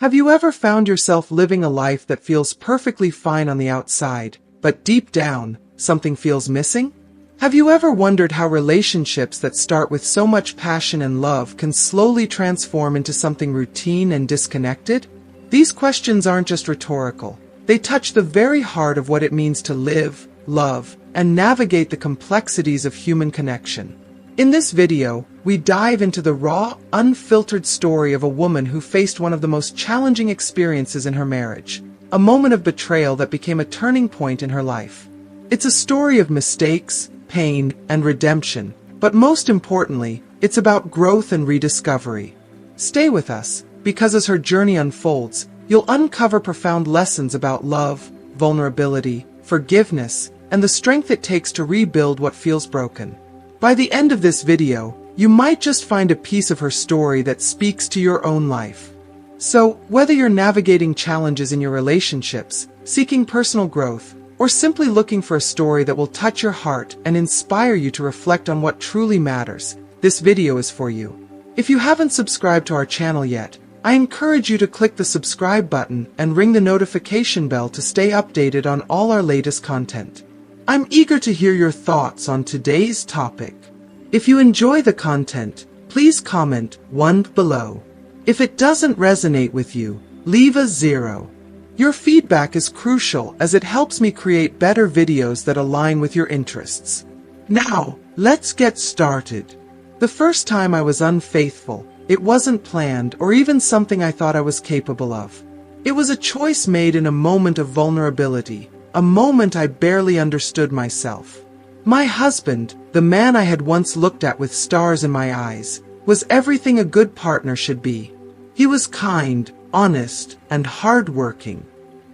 Have you ever found yourself living a life that feels perfectly fine on the outside, but deep down, something feels missing? Have you ever wondered how relationships that start with so much passion and love can slowly transform into something routine and disconnected? These questions aren't just rhetorical. They touch the very heart of what it means to live, love, and navigate the complexities of human connection. In this video, we dive into the raw, unfiltered story of a woman who faced one of the most challenging experiences in her marriage, a moment of betrayal that became a turning point in her life. It's a story of mistakes, pain, and redemption, but most importantly, it's about growth and rediscovery. Stay with us, because as her journey unfolds, you'll uncover profound lessons about love, vulnerability, forgiveness, and the strength it takes to rebuild what feels broken. By the end of this video, you might just find a piece of her story that speaks to your own life. So, whether you're navigating challenges in your relationships, seeking personal growth, or simply looking for a story that will touch your heart and inspire you to reflect on what truly matters, this video is for you. If you haven't subscribed to our channel yet, I encourage you to click the subscribe button and ring the notification bell to stay updated on all our latest content. I'm eager to hear your thoughts on today's topic. If you enjoy the content, please comment 1 below. If it doesn't resonate with you, leave a 0. Your feedback is crucial as it helps me create better videos that align with your interests. Now, let's get started. The first time I was unfaithful, it wasn't planned or even something I thought I was capable of. It was a choice made in a moment of vulnerability, a moment I barely understood myself. My husband, the man I had once looked at with stars in my eyes, was everything a good partner should be. He was kind, honest, and hardworking.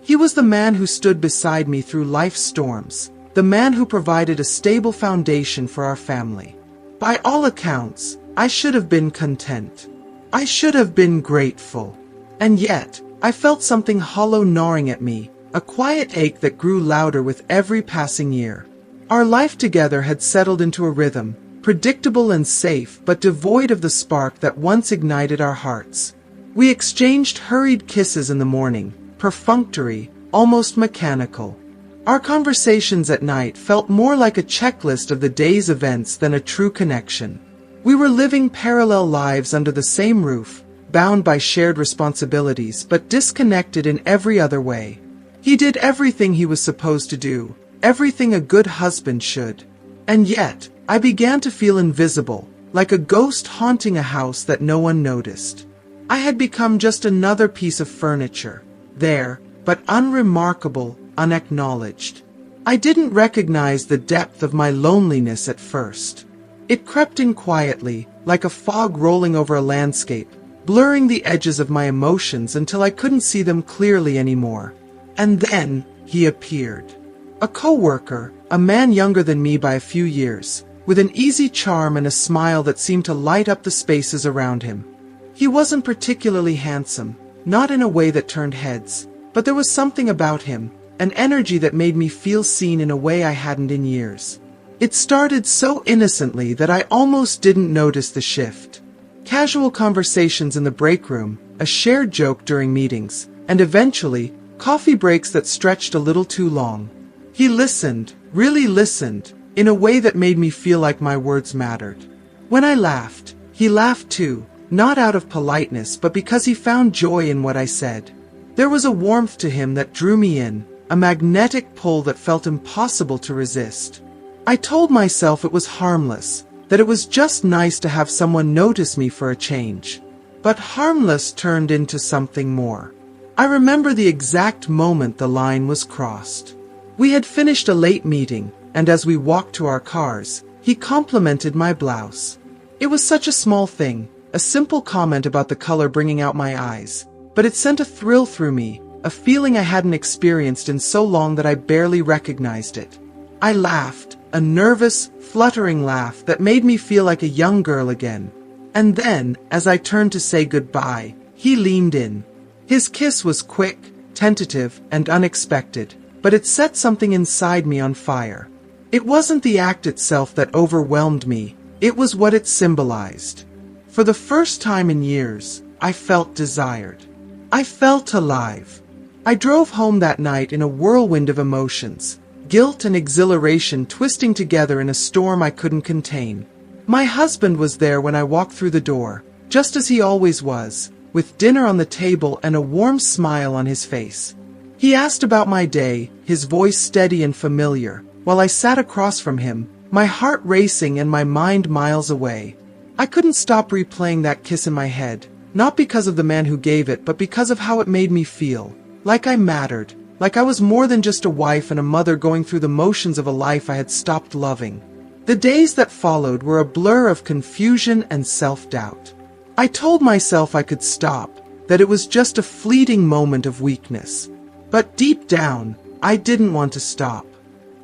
He was the man who stood beside me through life's storms, the man who provided a stable foundation for our family. By all accounts, I should have been content. I should have been grateful. And yet, I felt something hollow gnawing at me, a quiet ache that grew louder with every passing year. Our life together had settled into a rhythm, predictable and safe but devoid of the spark that once ignited our hearts. We exchanged hurried kisses in the morning, perfunctory, almost mechanical. Our conversations at night felt more like a checklist of the day's events than a true connection. We were living parallel lives under the same roof, bound by shared responsibilities but disconnected in every other way. He did everything he was supposed to do, everything a good husband should. And yet, I began to feel invisible, like a ghost haunting a house that no one noticed. I had become just another piece of furniture, there, but unremarkable, unacknowledged. I didn't recognize the depth of my loneliness at first. It crept in quietly, like a fog rolling over a landscape, blurring the edges of my emotions until I couldn't see them clearly anymore. And then, he appeared. A co-worker, a man younger than me by a few years, with an easy charm and a smile that seemed to light up the spaces around him. He wasn't particularly handsome, not in a way that turned heads, but there was something about him, an energy that made me feel seen in a way I hadn't in years. It started so innocently that I almost didn't notice the shift. Casual conversations in the break room, a shared joke during meetings, and eventually, coffee breaks that stretched a little too long. He listened, really listened, in a way that made me feel like my words mattered. When I laughed, he laughed too, not out of politeness but because he found joy in what I said. There was a warmth to him that drew me in, a magnetic pull that felt impossible to resist. I told myself it was harmless, that it was just nice to have someone notice me for a change. But harmless turned into something more. I remember the exact moment the line was crossed. We had finished a late meeting, and as we walked to our cars, he complimented my blouse. It was such a small thing, a simple comment about the color bringing out my eyes, but it sent a thrill through me, a feeling I hadn't experienced in so long that I barely recognized it. I laughed, a nervous, fluttering laugh that made me feel like a young girl again. And then, as I turned to say goodbye, he leaned in. His kiss was quick, tentative, and unexpected, but it set something inside me on fire. It wasn't the act itself that overwhelmed me, it was what it symbolized. For the first time in years, I felt desired. I felt alive. I drove home that night in a whirlwind of emotions, guilt and exhilaration twisting together in a storm I couldn't contain. My husband was there when I walked through the door, just as he always was, with dinner on the table and a warm smile on his face. He asked about my day, his voice steady and familiar, while I sat across from him, my heart racing and my mind miles away. I couldn't stop replaying that kiss in my head, not because of the man who gave it, but because of how it made me feel. Like I mattered, like I was more than just a wife and a mother going through the motions of a life I had stopped loving. The days that followed were a blur of confusion and self-doubt. I told myself I could stop, that it was just a fleeting moment of weakness. But deep down, I didn't want to stop.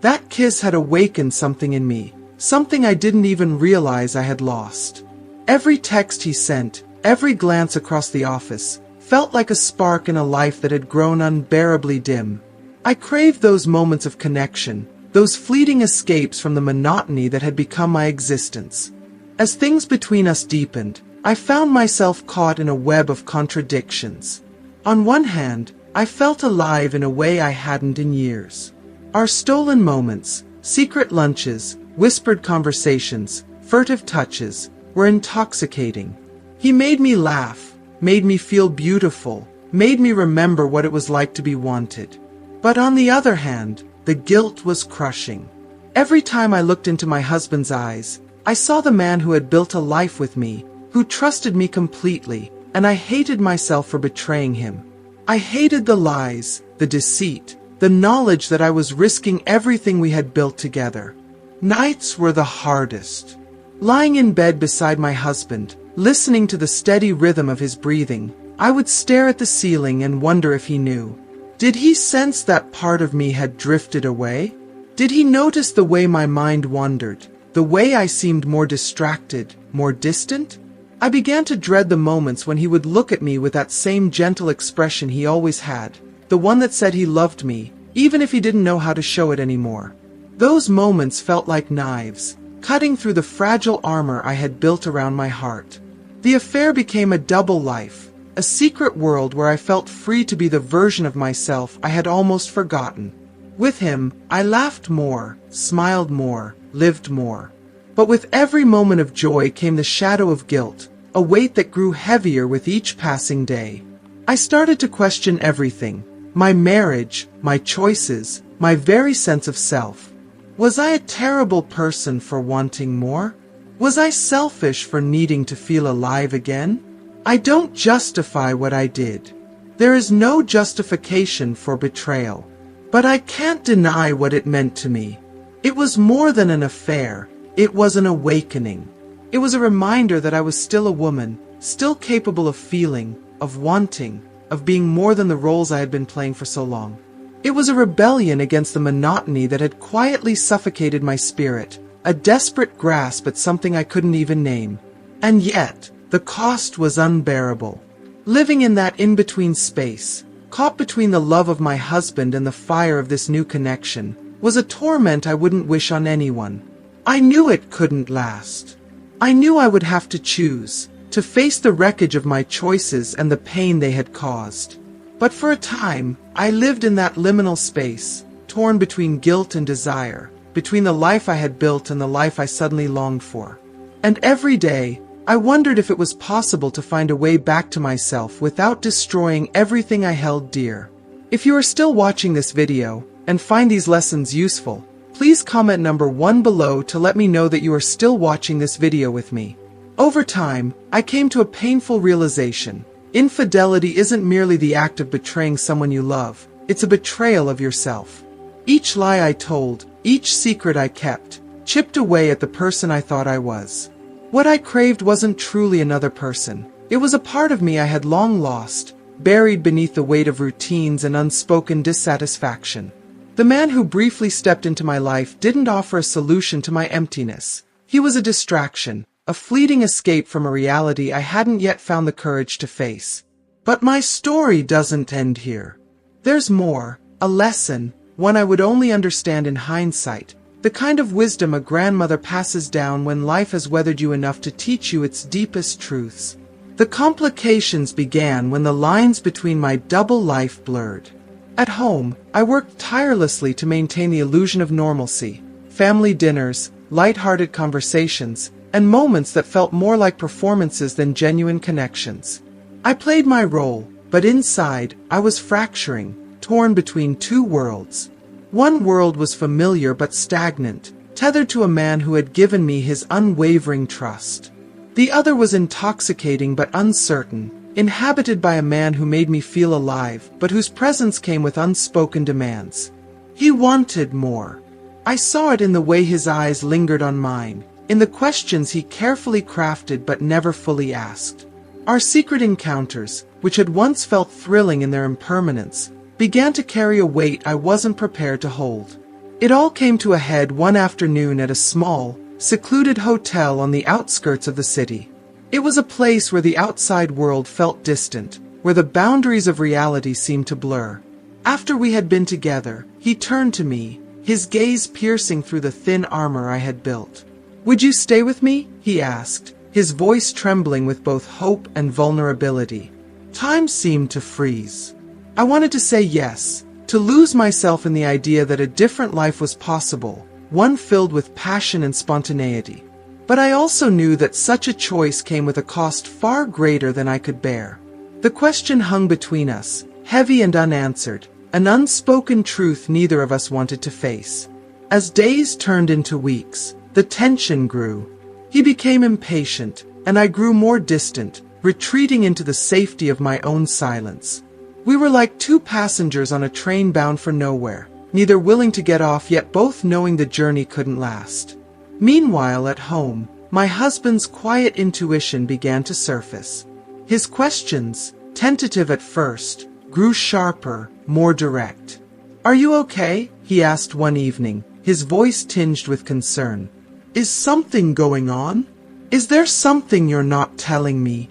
That kiss had awakened something in me, something I didn't even realize I had lost. Every text he sent, every glance across the office, felt like a spark in a life that had grown unbearably dim. I craved those moments of connection, those fleeting escapes from the monotony that had become my existence. As things between us deepened, I found myself caught in a web of contradictions. On one hand, I felt alive in a way I hadn't in years. Our stolen moments, secret lunches, whispered conversations, furtive touches, were intoxicating. He made me laugh, made me feel beautiful, made me remember what it was like to be wanted. But on the other hand, the guilt was crushing. Every time I looked into my husband's eyes, I saw the man who had built a life with me, who trusted me completely, and I hated myself for betraying him. I hated the lies, the deceit, the knowledge that I was risking everything we had built together. Nights were the hardest. Lying in bed beside my husband, listening to the steady rhythm of his breathing, I would stare at the ceiling and wonder if he knew. Did he sense that part of me had drifted away? Did he notice the way my mind wandered, the way I seemed more distracted, more distant? I began to dread the moments when he would look at me with that same gentle expression he always had, the one that said he loved me, even if he didn't know how to show it anymore. Those moments felt like knives, cutting through the fragile armor I had built around my heart. The affair became a double life, a secret world where I felt free to be the version of myself I had almost forgotten. With him, I laughed more, smiled more, lived more. But with every moment of joy came the shadow of guilt, a weight that grew heavier with each passing day. I started to question everything, my marriage, my choices, my very sense of self. Was I a terrible person for wanting more? Was I selfish for needing to feel alive again? I don't justify what I did. There is no justification for betrayal. But I can't deny what it meant to me. It was more than an affair. It was an awakening. It was a reminder that I was still a woman, still capable of feeling, of wanting, of being more than the roles I had been playing for so long. It was a rebellion against the monotony that had quietly suffocated my spirit, a desperate grasp at something I couldn't even name. And yet, the cost was unbearable. Living in that in-between space, caught between the love of my husband and the fire of this new connection, was a torment I wouldn't wish on anyone. I knew it couldn't last. I knew I would have to choose, to face the wreckage of my choices and the pain they had caused. But for a time, I lived in that liminal space, torn between guilt and desire, between the life I had built and the life I suddenly longed for. And every day, I wondered if it was possible to find a way back to myself without destroying everything I held dear. If you are still watching this video and find these lessons useful, please comment number 1 below to let me know that you are still watching this video with me. Over time, I came to a painful realization. Infidelity isn't merely the act of betraying someone you love, it's a betrayal of yourself. Each lie I told, each secret I kept, chipped away at the person I thought I was. What I craved wasn't truly another person. It was a part of me I had long lost, buried beneath the weight of routines and unspoken dissatisfaction. The man who briefly stepped into my life didn't offer a solution to my emptiness. He was a distraction, a fleeting escape from a reality I hadn't yet found the courage to face. But my story doesn't end here. There's more, a lesson, one I would only understand in hindsight. The kind of wisdom a grandmother passes down when life has weathered you enough to teach you its deepest truths. The complications began when the lines between my double life blurred. At home, I worked tirelessly to maintain the illusion of normalcy. Family dinners, light-hearted conversations, and moments that felt more like performances than genuine connections. I played my role, but inside, I was fracturing, torn between two worlds. One world was familiar but stagnant, tethered to a man who had given me his unwavering trust. The other was intoxicating but uncertain, inhabited by a man who made me feel alive, but whose presence came with unspoken demands. He wanted more. I saw it in the way his eyes lingered on mine, in the questions he carefully crafted but never fully asked. Our secret encounters, which had once felt thrilling in their impermanence, began to carry a weight I wasn't prepared to hold. It all came to a head one afternoon at a small, secluded hotel on the outskirts of the city. It was a place where the outside world felt distant, where the boundaries of reality seemed to blur. After we had been together, he turned to me, his gaze piercing through the thin armor I had built. "Would you stay with me?" he asked, his voice trembling with both hope and vulnerability. Time seemed to freeze. I wanted to say yes, to lose myself in the idea that a different life was possible, one filled with passion and spontaneity. But I also knew that such a choice came with a cost far greater than I could bear. The question hung between us, heavy and unanswered, an unspoken truth neither of us wanted to face. As days turned into weeks, the tension grew. He became impatient, and I grew more distant, retreating into the safety of my own silence. We were like two passengers on a train bound for nowhere, neither willing to get off yet both knowing the journey couldn't last. Meanwhile, at home, my husband's quiet intuition began to surface. His questions, tentative at first, grew sharper, more direct. "Are you okay?" he asked one evening, his voice tinged with concern. "Is something going on? Is there something you're not telling me?"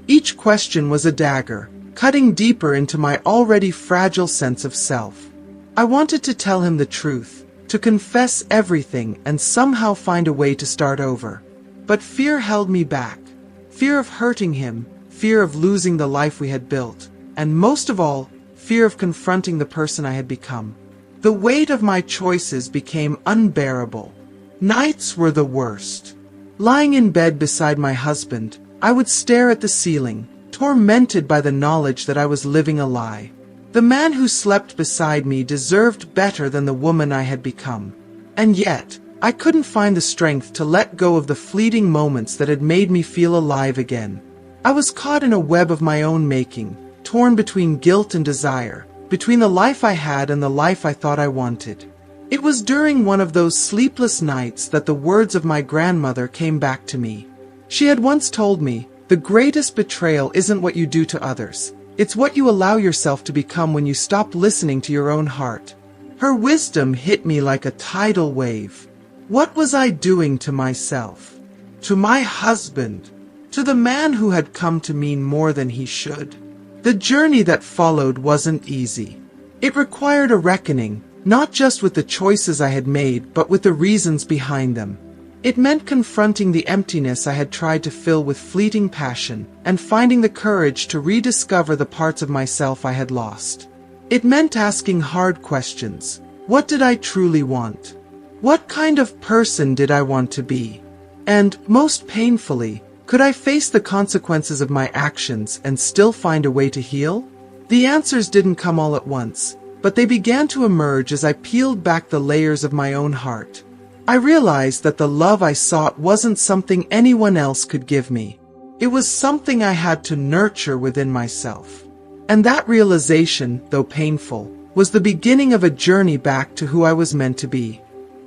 Each question was a dagger, cutting deeper into my already fragile sense of self. I wanted to tell him the truth, to confess everything and somehow find a way to start over. But fear held me back. Fear of hurting him, fear of losing the life we had built, and most of all, fear of confronting the person I had become. The weight of my choices became unbearable. Nights were the worst. Lying in bed beside my husband, I would stare at the ceiling, tormented by the knowledge that I was living a lie. The man who slept beside me deserved better than the woman I had become. And yet, I couldn't find the strength to let go of the fleeting moments that had made me feel alive again. I was caught in a web of my own making, torn between guilt and desire, between the life I had and the life I thought I wanted. It was during one of those sleepless nights that the words of my grandmother came back to me. She had once told me, "The greatest betrayal isn't what you do to others. It's what you allow yourself to become when you stop listening to your own heart." Her wisdom hit me like a tidal wave. What was I doing to myself? To my husband? To the man who had come to mean more than he should? The journey that followed wasn't easy. It required a reckoning, not just with the choices I had made, but with the reasons behind them. It meant confronting the emptiness I had tried to fill with fleeting passion, and finding the courage to rediscover the parts of myself I had lost. It meant asking hard questions. What did I truly want? What kind of person did I want to be? And, most painfully, could I face the consequences of my actions and still find a way to heal? The answers didn't come all at once, but they began to emerge as I peeled back the layers of my own heart. I realized that the love I sought wasn't something anyone else could give me. It was something I had to nurture within myself. And that realization, though painful, was the beginning of a journey back to who I was meant to be.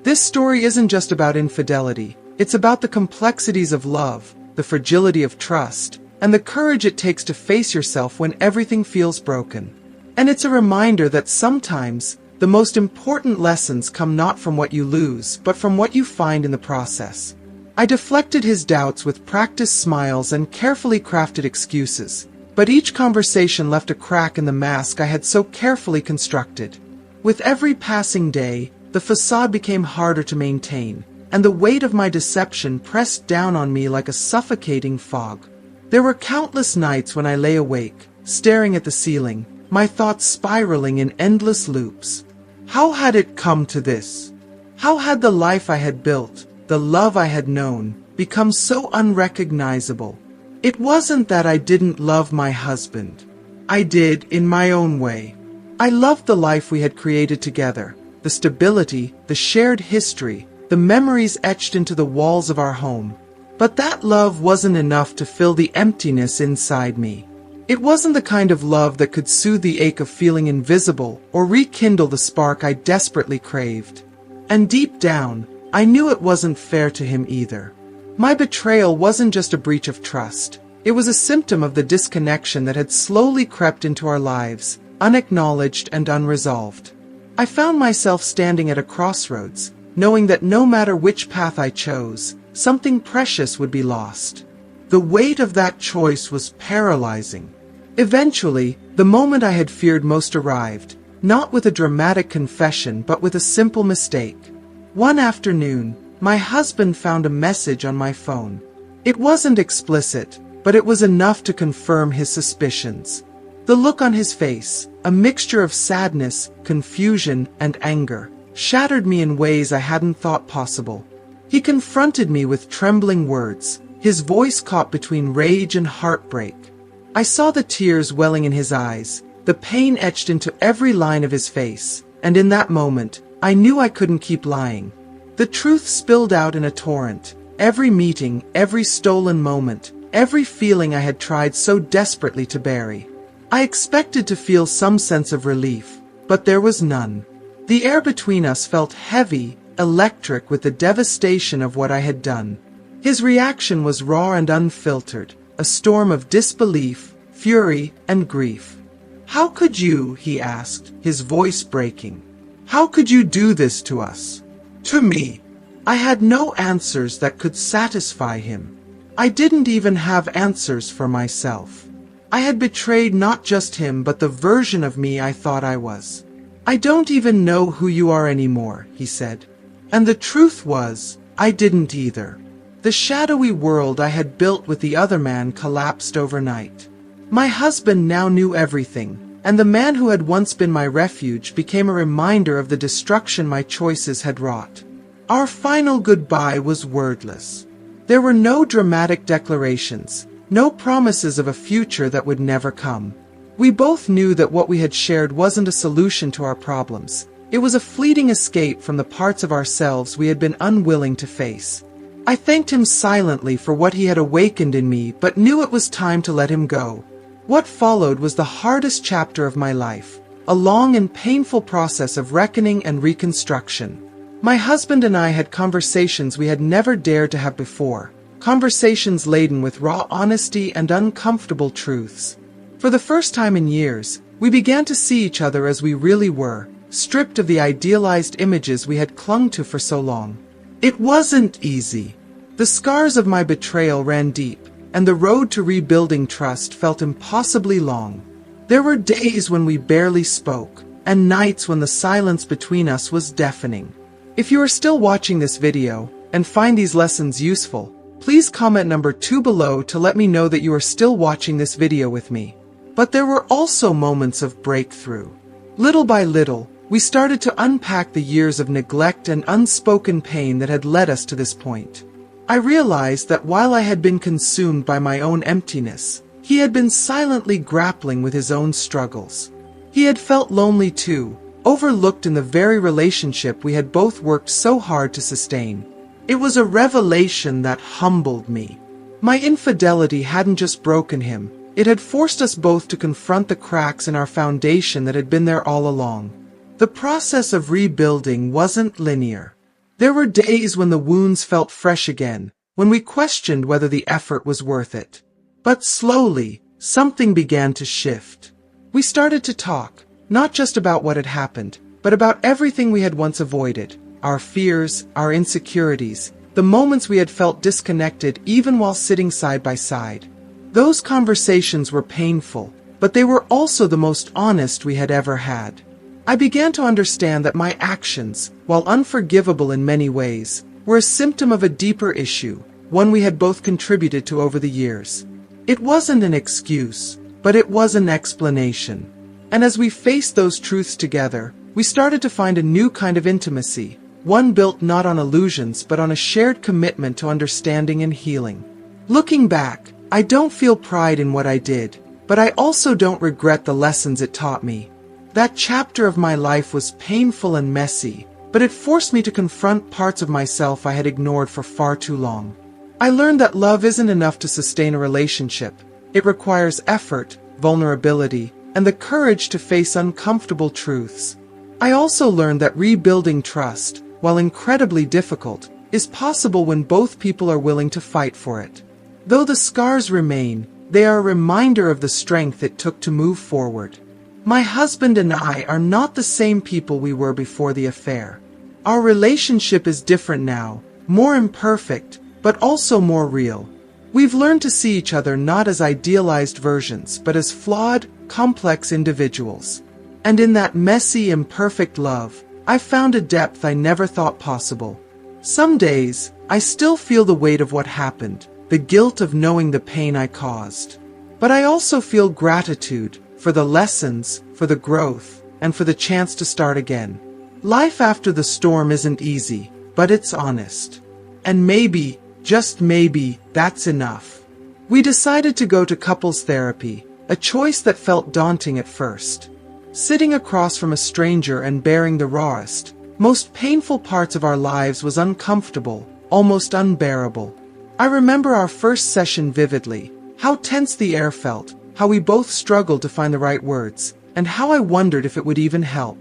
This story isn't just about infidelity. It's about the complexities of love, the fragility of trust, and the courage it takes to face yourself when everything feels broken. And it's a reminder that sometimes, the most important lessons come not from what you lose, but from what you find in the process. I deflected his doubts with practiced smiles and carefully crafted excuses, but each conversation left a crack in the mask I had so carefully constructed. With every passing day, the facade became harder to maintain, and the weight of my deception pressed down on me like a suffocating fog. There were countless nights when I lay awake, staring at the ceiling, my thoughts spiraling in endless loops. How had it come to this? How had the life I had built, the love I had known, become so unrecognizable? It wasn't that I didn't love my husband. I did, in my own way. I loved the life we had created together, the stability, the shared history, the memories etched into the walls of our home. But that love wasn't enough to fill the emptiness inside me. It wasn't the kind of love that could soothe the ache of feeling invisible or rekindle the spark I desperately craved. And deep down, I knew it wasn't fair to him either. My betrayal wasn't just a breach of trust. It was a symptom of the disconnection that had slowly crept into our lives, unacknowledged and unresolved. I found myself standing at a crossroads, knowing that no matter which path I chose, something precious would be lost. The weight of that choice was paralyzing. Eventually, the moment I had feared most arrived, not with a dramatic confession but with a simple mistake. One afternoon, my husband found a message on my phone. It wasn't explicit, but it was enough to confirm his suspicions. The look on his face, a mixture of sadness, confusion, and anger, shattered me in ways I hadn't thought possible. He confronted me with trembling words, his voice caught between rage and heartbreak. I saw the tears welling in his eyes, the pain etched into every line of his face, and in that moment, I knew I couldn't keep lying. The truth spilled out in a torrent. Every meeting, every stolen moment, every feeling I had tried so desperately to bury. I expected to feel some sense of relief, but there was none. The air between us felt heavy, electric with the devastation of what I had done. His reaction was raw and unfiltered, a storm of disbelief, fury, and grief. "How could you?" he asked, his voice breaking. "How could you do this to us? To me?" I had no answers that could satisfy him. I didn't even have answers for myself. I had betrayed not just him but the version of me I thought I was. "I don't even know who you are anymore," he said. And the truth was, I didn't either. The shadowy world I had built with the other man collapsed overnight. My husband now knew everything, and the man who had once been my refuge became a reminder of the destruction my choices had wrought. Our final goodbye was wordless. There were no dramatic declarations, no promises of a future that would never come. We both knew that what we had shared wasn't a solution to our problems. It was a fleeting escape from the parts of ourselves we had been unwilling to face. I thanked him silently for what he had awakened in me, but knew it was time to let him go. What followed was the hardest chapter of my life, a long and painful process of reckoning and reconstruction. My husband and I had conversations we had never dared to have before, conversations laden with raw honesty and uncomfortable truths. For the first time in years, we began to see each other as we really were, stripped of the idealized images we had clung to for so long. It wasn't easy. The scars of my betrayal ran deep, and the road to rebuilding trust felt impossibly long. There were days when we barely spoke, and nights when the silence between us was deafening. If you are still watching this video, and find these lessons useful, please comment number 2 below to let me know that you are still watching this video with me. But there were also moments of breakthrough. Little by little, we started to unpack the years of neglect and unspoken pain that had led us to this point. I realized that while I had been consumed by my own emptiness, he had been silently grappling with his own struggles. He had felt lonely too, overlooked in the very relationship we had both worked so hard to sustain. It was a revelation that humbled me. My infidelity hadn't just broken him, it had forced us both to confront the cracks in our foundation that had been there all along. The process of rebuilding wasn't linear. There were days when the wounds felt fresh again, when we questioned whether the effort was worth it. But slowly, something began to shift. We started to talk, not just about what had happened, but about everything we had once avoided, our fears, our insecurities, the moments we had felt disconnected even while sitting side by side. Those conversations were painful, but they were also the most honest we had ever had. I began to understand that my actions, while unforgivable in many ways, were a symptom of a deeper issue, one we had both contributed to over the years. It wasn't an excuse, but it was an explanation. And as we faced those truths together, we started to find a new kind of intimacy, one built not on illusions but on a shared commitment to understanding and healing. Looking back, I don't feel pride in what I did, but I also don't regret the lessons it taught me. That chapter of my life was painful and messy, but it forced me to confront parts of myself I had ignored for far too long. I learned that love isn't enough to sustain a relationship. It requires effort, vulnerability, and the courage to face uncomfortable truths. I also learned that rebuilding trust, while incredibly difficult, is possible when both people are willing to fight for it. Though the scars remain, they are a reminder of the strength it took to move forward. My husband and I are not the same people we were before the affair. Our relationship is different now, more imperfect, but also more real. We've learned to see each other not as idealized versions, but as flawed, complex individuals. And in that messy, imperfect love, I found a depth I never thought possible. Some days, I still feel the weight of what happened, the guilt of knowing the pain I caused. But I also feel gratitude for the lessons, for the growth, and for the chance to start again. Life after the storm isn't easy, but it's honest. And maybe, just maybe, that's enough. We decided to go to couples therapy, a choice that felt daunting at first. Sitting across from a stranger and bearing the rawest, most painful parts of our lives was uncomfortable, almost unbearable. I remember our first session vividly, how tense the air felt, how we both struggled to find the right words, and how I wondered if it would even help.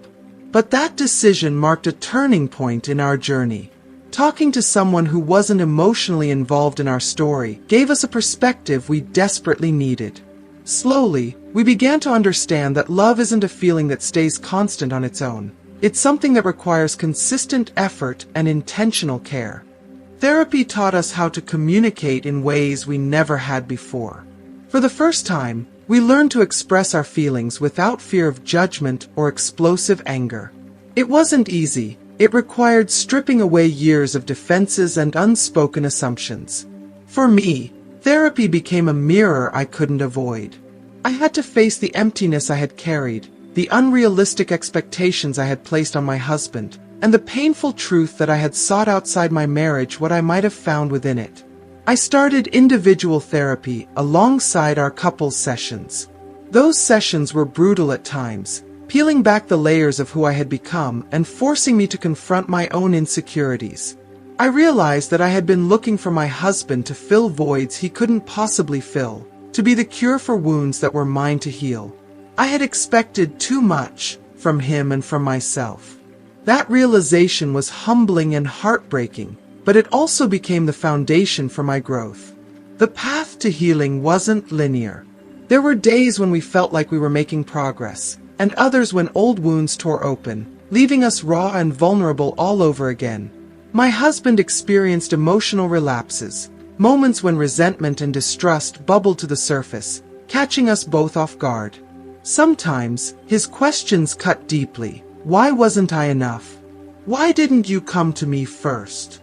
But that decision marked a turning point in our journey. Talking to someone who wasn't emotionally involved in our story gave us a perspective we desperately needed. Slowly, we began to understand that love isn't a feeling that stays constant on its own. It's something that requires consistent effort and intentional care. Therapy taught us how to communicate in ways we never had before. For the first time, we learned to express our feelings without fear of judgment or explosive anger. It wasn't easy. It required stripping away years of defenses and unspoken assumptions. For me, therapy became a mirror I couldn't avoid. I had to face the emptiness I had carried, the unrealistic expectations I had placed on my husband, and the painful truth that I had sought outside my marriage what I might have found within it. I started individual therapy alongside our couples sessions. Those sessions were brutal at times, peeling back the layers of who I had become and forcing me to confront my own insecurities. I realized that I had been looking for my husband to fill voids he couldn't possibly fill, to be the cure for wounds that were mine to heal. I had expected too much from him and from myself. That realization was humbling and heartbreaking, but it also became the foundation for my growth. The path to healing wasn't linear. There were days when we felt like we were making progress, and others when old wounds tore open, leaving us raw and vulnerable all over again. My husband experienced emotional relapses, moments when resentment and distrust bubbled to the surface, catching us both off guard. Sometimes, his questions cut deeply. Why wasn't I enough? Why didn't you come to me first?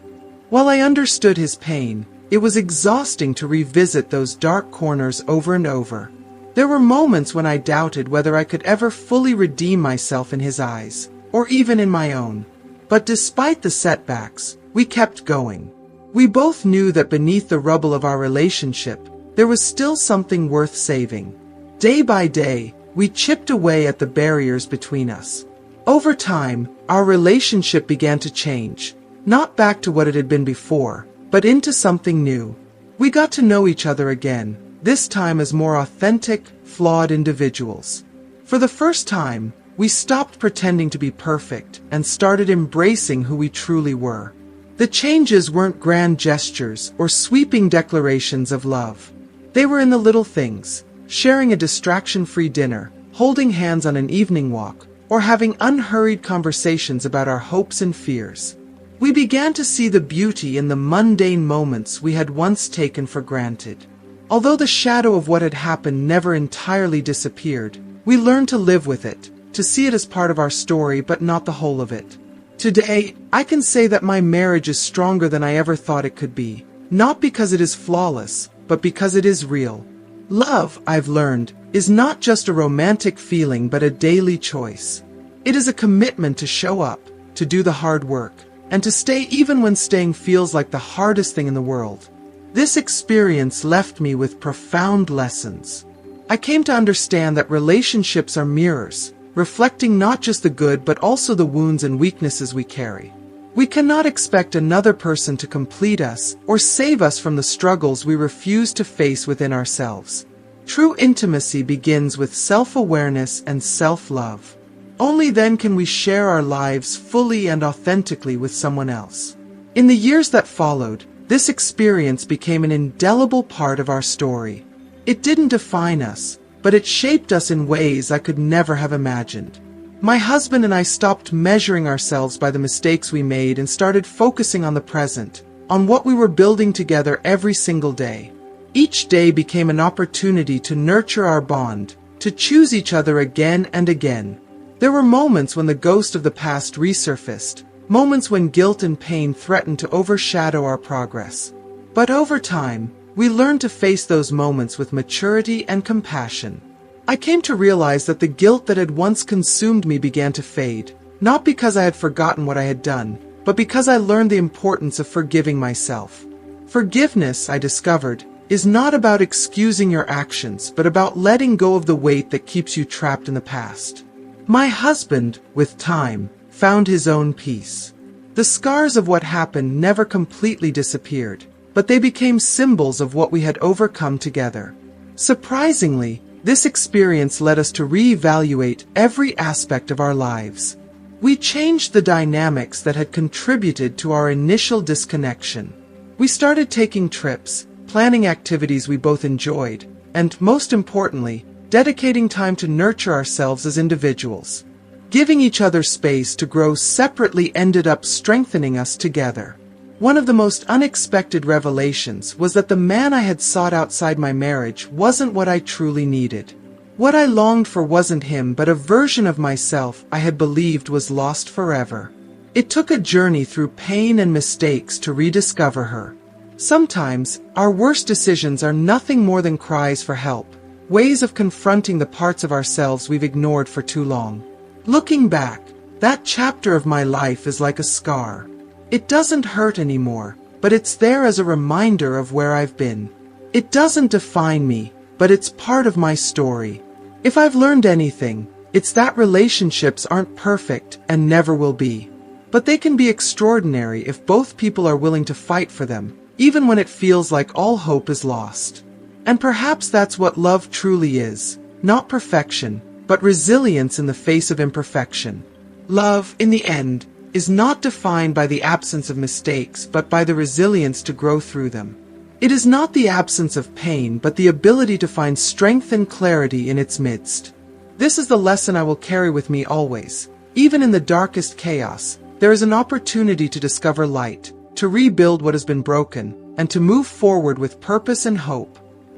While I understood his pain, it was exhausting to revisit those dark corners over and over. There were moments when I doubted whether I could ever fully redeem myself in his eyes, or even in my own. But despite the setbacks, we kept going. We both knew that beneath the rubble of our relationship, there was still something worth saving. Day by day, we chipped away at the barriers between us. Over time, our relationship began to change, not back to what it had been before, but into something new. We got to know each other again, this time as more authentic, flawed individuals. For the first time, we stopped pretending to be perfect and started embracing who we truly were. The changes weren't grand gestures or sweeping declarations of love. They were in the little things, sharing a distraction-free dinner, holding hands on an evening walk, or having unhurried conversations about our hopes and fears. We began to see the beauty in the mundane moments we had once taken for granted. Although the shadow of what had happened never entirely disappeared, we learned to live with it, to see it as part of our story but not the whole of it. Today, I can say that my marriage is stronger than I ever thought it could be, not because it is flawless, but because it is real. Love, I've learned, is not just a romantic feeling but a daily choice. It is a commitment to show up, to do the hard work, and to stay even when staying feels like the hardest thing in the world. This experience left me with profound lessons. I came to understand that relationships are mirrors, reflecting not just the good but also the wounds and weaknesses we carry. We cannot expect another person to complete us or save us from the struggles we refuse to face within ourselves. True intimacy begins with self-awareness and self-love. Only then can we share our lives fully and authentically with someone else. In the years that followed, this experience became an indelible part of our story. It didn't define us, but it shaped us in ways I could never have imagined. My husband and I stopped measuring ourselves by the mistakes we made and started focusing on the present, on what we were building together every single day. Each day became an opportunity to nurture our bond, to choose each other again and again. There were moments when the ghost of the past resurfaced, moments when guilt and pain threatened to overshadow our progress. But over time, we learned to face those moments with maturity and compassion. I came to realize that the guilt that had once consumed me began to fade, not because I had forgotten what I had done, but because I learned the importance of forgiving myself. Forgiveness, I discovered, is not about excusing your actions, but about letting go of the weight that keeps you trapped in the past. My husband, with time, found his own peace. The scars of what happened never completely disappeared, but they became symbols of what we had overcome together. Surprisingly, this experience led us to reevaluate every aspect of our lives. We changed the dynamics that had contributed to our initial disconnection. We started taking trips, planning activities we both enjoyed, and, most importantly, dedicating time to nurture ourselves as individuals. Giving each other space to grow separately ended up strengthening us together. One of the most unexpected revelations was that the man I had sought outside my marriage wasn't what I truly needed. What I longed for wasn't him, but a version of myself I had believed was lost forever. It took a journey through pain and mistakes to rediscover her. Sometimes, our worst decisions are nothing more than cries for help, ways of confronting the parts of ourselves we've ignored for too long. Looking back, that chapter of my life is like a scar. It doesn't hurt anymore, but it's there as a reminder of where I've been. It doesn't define me, but it's part of my story. If I've learned anything, it's that relationships aren't perfect and never will be. But they can be extraordinary if both people are willing to fight for them, even when it feels like all hope is lost. And perhaps that's what love truly is, not perfection, but resilience in the face of imperfection. Love, in the end, is not defined by the absence of mistakes, but by the resilience to grow through them. It is not the absence of pain, but the ability to find strength and clarity in its midst. This is the lesson I will carry with me always. Even in the darkest chaos, there is an opportunity to discover light, to rebuild what has been broken, and to move forward with purpose and hope.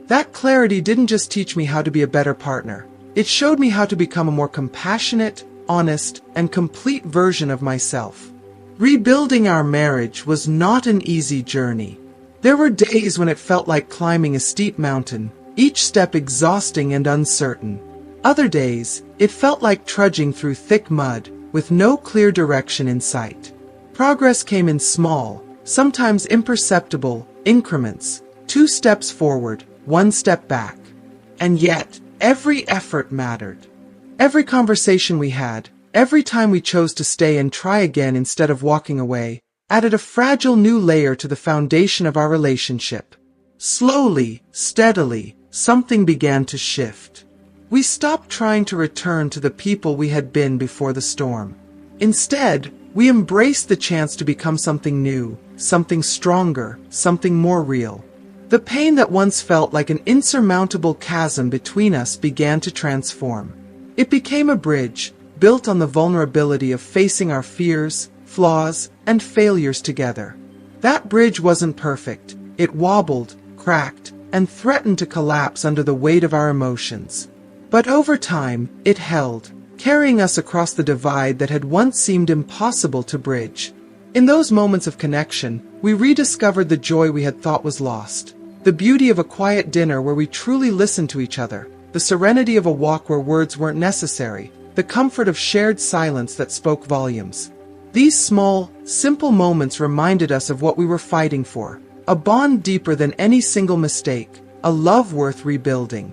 That clarity didn't just teach me how to be a better partner. It showed me how to become a more compassionate, honest, and complete version of myself. Rebuilding our marriage was not an easy journey. There were days when it felt like climbing a steep mountain, each step exhausting and uncertain. Other days, it felt like trudging through thick mud, with no clear direction in sight. Progress came in small, sometimes imperceptible, increments, 2 steps forward, 1 step back. And yet, every effort mattered. Every conversation we had, every time we chose to stay and try again instead of walking away, added a fragile new layer to the foundation of our relationship. Slowly, steadily, something began to shift. We stopped trying to return to the people we had been before the storm. Instead, we embraced the chance to become something new, something stronger, something more real. The pain that once felt like an insurmountable chasm between us began to transform. It became a bridge, built on the vulnerability of facing our fears, flaws, and failures together. That bridge wasn't perfect. It wobbled, cracked, and threatened to collapse under the weight of our emotions. But over time, it held, carrying us across the divide that had once seemed impossible to bridge. In those moments of connection, we rediscovered the joy we had thought was lost. The beauty of a quiet dinner where we truly listened to each other, the serenity of a walk where words weren't necessary, the comfort of shared silence that spoke volumes. These small, simple moments reminded us of what we were fighting for, a bond deeper than any single mistake, a love worth rebuilding.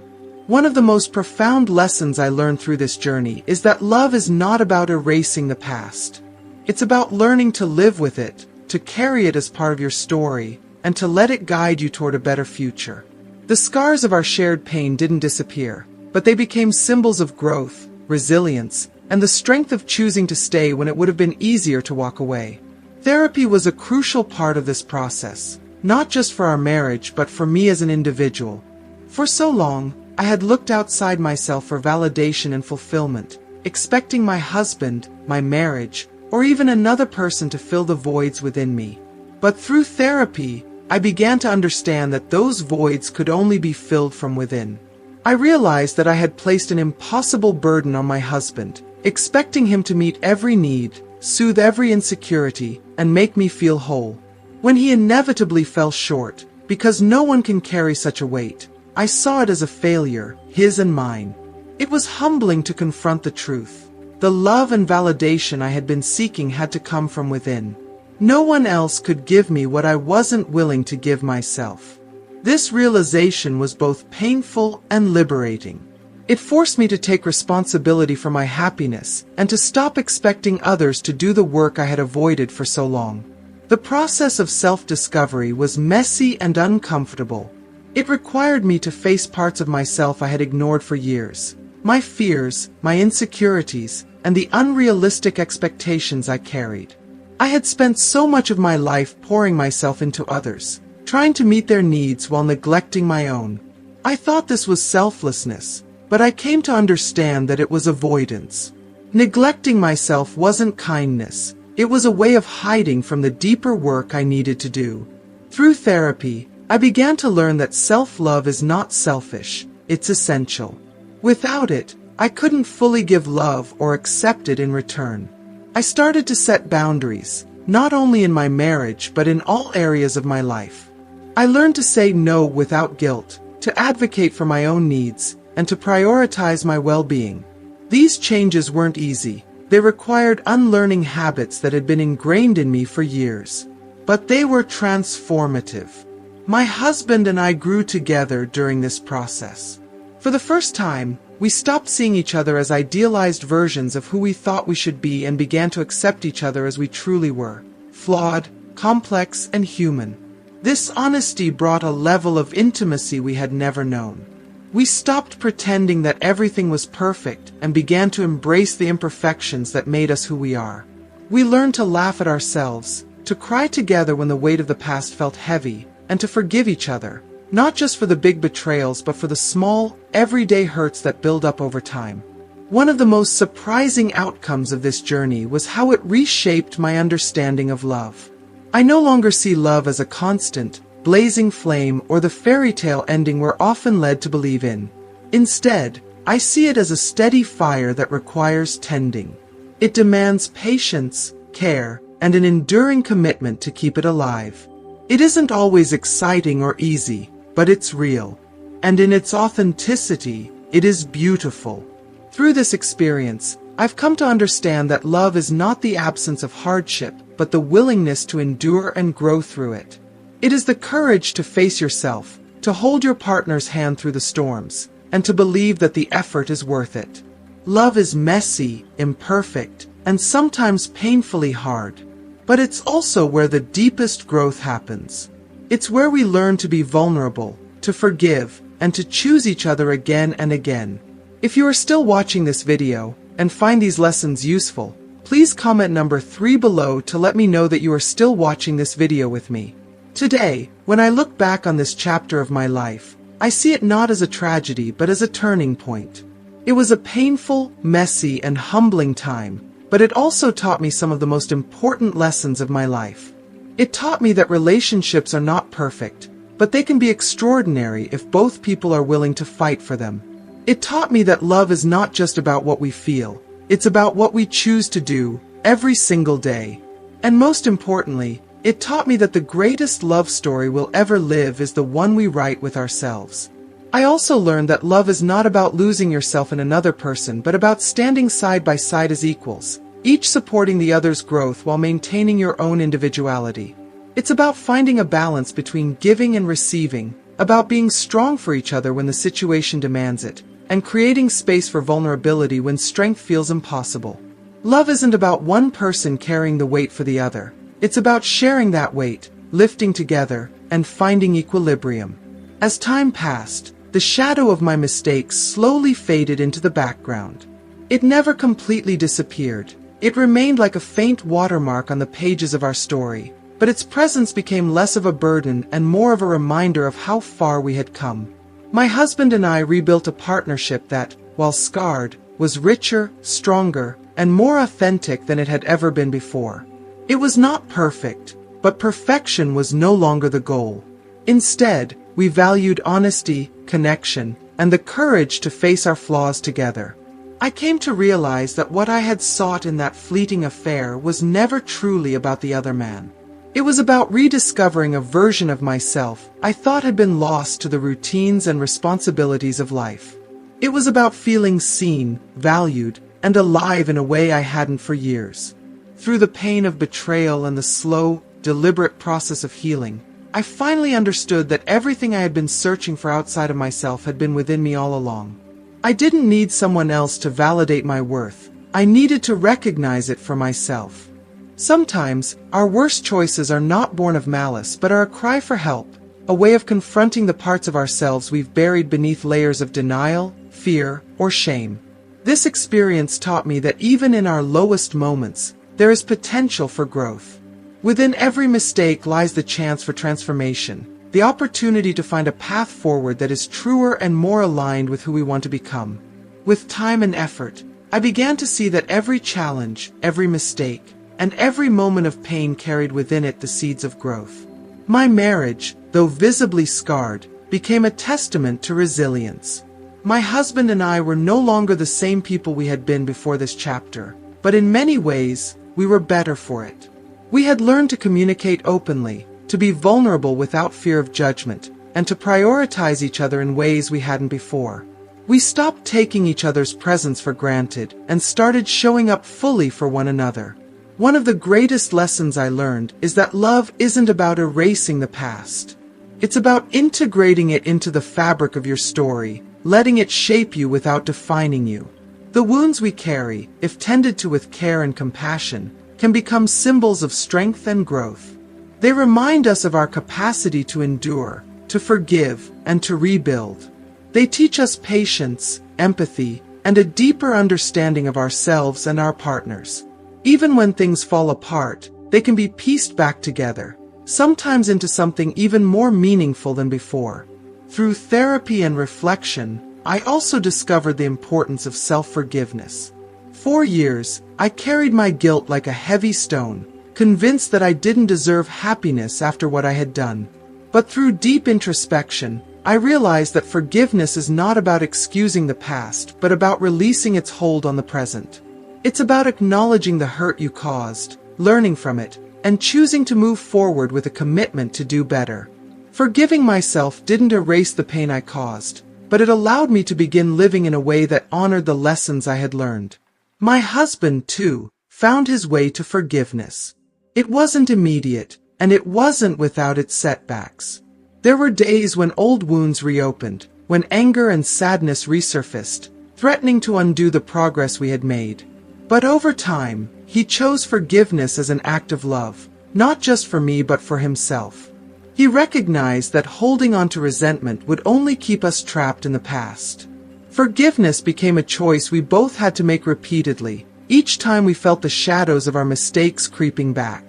One of the most profound lessons I learned through this journey is that love is not about erasing the past. It's about learning to live with it, to carry it as part of your story, and to let it guide you toward a better future. The scars of our shared pain didn't disappear, but they became symbols of growth, resilience, and the strength of choosing to stay when it would have been easier to walk away. Therapy was a crucial part of this process, not just for our marriage but for me as an individual. For so long, I had looked outside myself for validation and fulfillment, expecting my husband, my marriage, or even another person to fill the voids within me. But through therapy, I began to understand that those voids could only be filled from within. I realized that I had placed an impossible burden on my husband, expecting him to meet every need, soothe every insecurity, and make me feel whole. When he inevitably fell short, because no one can carry such a weight, I saw it as a failure, his and mine. It was humbling to confront the truth. The love and validation I had been seeking had to come from within. No one else could give me what I wasn't willing to give myself. This realization was both painful and liberating. It forced me to take responsibility for my happiness and to stop expecting others to do the work I had avoided for so long. The process of self-discovery was messy and uncomfortable. It required me to face parts of myself I had ignored for years. My fears, my insecurities, and the unrealistic expectations I carried. I had spent so much of my life pouring myself into others, trying to meet their needs while neglecting my own. I thought this was selflessness, but I came to understand that it was avoidance. Neglecting myself wasn't kindness. It was a way of hiding from the deeper work I needed to do. Through therapy, I began to learn that self-love is not selfish, it's essential. Without it, I couldn't fully give love or accept it in return. I started to set boundaries, not only in my marriage but in all areas of my life. I learned to say no without guilt, to advocate for my own needs, and to prioritize my well-being. These changes weren't easy. They required unlearning habits that had been ingrained in me for years. But they were transformative. My husband and I grew together during this process. For the first time, we stopped seeing each other as idealized versions of who we thought we should be and began to accept each other as we truly were, flawed, complex, and human. This honesty brought a level of intimacy we had never known. We stopped pretending that everything was perfect and began to embrace the imperfections that made us who we are. We learned to laugh at ourselves, to cry together when the weight of the past felt heavy, and to forgive each other, not just for the big betrayals but for the small, everyday hurts that build up over time. One of the most surprising outcomes of this journey was how it reshaped my understanding of love. I no longer see love as a constant, blazing flame or the fairy tale ending we're often led to believe in. Instead, I see it as a steady fire that requires tending. It demands patience, care, and an enduring commitment to keep it alive. It isn't always exciting or easy, but it's real. And in its authenticity, it is beautiful. Through this experience, I've come to understand that love is not the absence of hardship, but the willingness to endure and grow through it. It is the courage to face yourself, to hold your partner's hand through the storms, and to believe that the effort is worth it. Love is messy, imperfect, and sometimes painfully hard. But it's also where the deepest growth happens. It's where we learn to be vulnerable, to forgive, and to choose each other again and again. If you are still watching this video and find these lessons useful, please comment number 3 below to let me know that you are still watching this video with me. Today, when I look back on this chapter of my life, I see it not as a tragedy but as a turning point. It was a painful, messy, and humbling time, but it also taught me some of the most important lessons of my life. It taught me that relationships are not perfect, but they can be extraordinary if both people are willing to fight for them. It taught me that love is not just about what we feel, it's about what we choose to do every single day. And most importantly, It taught me that the greatest love story we'll ever live is the one we write with ourselves. I also learned that love is not about losing yourself in another person, but about standing side by side as equals, each supporting the other's growth while maintaining your own individuality. It's about finding a balance between giving and receiving, about being strong for each other when the situation demands it, and creating space for vulnerability when strength feels impossible. Love isn't about one person carrying the weight for the other. It's about sharing that weight, lifting together, and finding equilibrium. As time passed, the shadow of my mistakes slowly faded into the background. It never completely disappeared. It remained like a faint watermark on the pages of our story, but its presence became less of a burden and more of a reminder of how far we had come. My husband and I rebuilt a partnership that, while scarred, was richer, stronger, and more authentic than it had ever been before. It was not perfect, but perfection was no longer the goal. Instead, we valued honesty, connection, and the courage to face our flaws together. I came to realize that what I had sought in that fleeting affair was never truly about the other man. It was about rediscovering a version of myself I thought had been lost to the routines and responsibilities of life. It was about feeling seen, valued, and alive in a way I hadn't for years. Through the pain of betrayal and the slow, deliberate process of healing, I finally understood that everything I had been searching for outside of myself had been within me all along. I didn't need someone else to validate my worth. I needed to recognize it for myself. Sometimes, our worst choices are not born of malice but are a cry for help, a way of confronting the parts of ourselves we've buried beneath layers of denial, fear, or shame. This experience taught me that even in our lowest moments, there is potential for growth. Within every mistake lies the chance for transformation, the opportunity to find a path forward that is truer and more aligned with who we want to become. With time and effort, I began to see that every challenge, every mistake, and every moment of pain carried within it the seeds of growth. My marriage, though visibly scarred, became a testament to resilience. My husband and I were no longer the same people we had been before this chapter, but in many ways, we were better for it. We had learned to communicate openly, to be vulnerable without fear of judgment, and to prioritize each other in ways we hadn't before. We stopped taking each other's presence for granted and started showing up fully for one another. One of the greatest lessons I learned is that love isn't about erasing the past. It's about integrating it into the fabric of your story, letting it shape you without defining you. The wounds we carry, if tended to with care and compassion, can become symbols of strength and growth. They remind us of our capacity to endure, to forgive, and to rebuild. They teach us patience, empathy, and a deeper understanding of ourselves and our partners. Even when things fall apart, they can be pieced back together, sometimes into something even more meaningful than before. Through therapy and reflection, I also discovered the importance of self-forgiveness. For years, I carried my guilt like a heavy stone, convinced that I didn't deserve happiness after what I had done. But through deep introspection, I realized that forgiveness is not about excusing the past, but about releasing its hold on the present. It's about acknowledging the hurt you caused, learning from it, and choosing to move forward with a commitment to do better. Forgiving myself didn't erase the pain I caused, but it allowed me to begin living in a way that honored the lessons I had learned. My husband, too, found his way to forgiveness. It wasn't immediate, and it wasn't without its setbacks. There were days when old wounds reopened, when anger and sadness resurfaced, threatening to undo the progress we had made. But over time, he chose forgiveness as an act of love, not just for me but for himself. He recognized that holding on to resentment would only keep us trapped in the past. Forgiveness became a choice we both had to make repeatedly, each time we felt the shadows of our mistakes creeping back.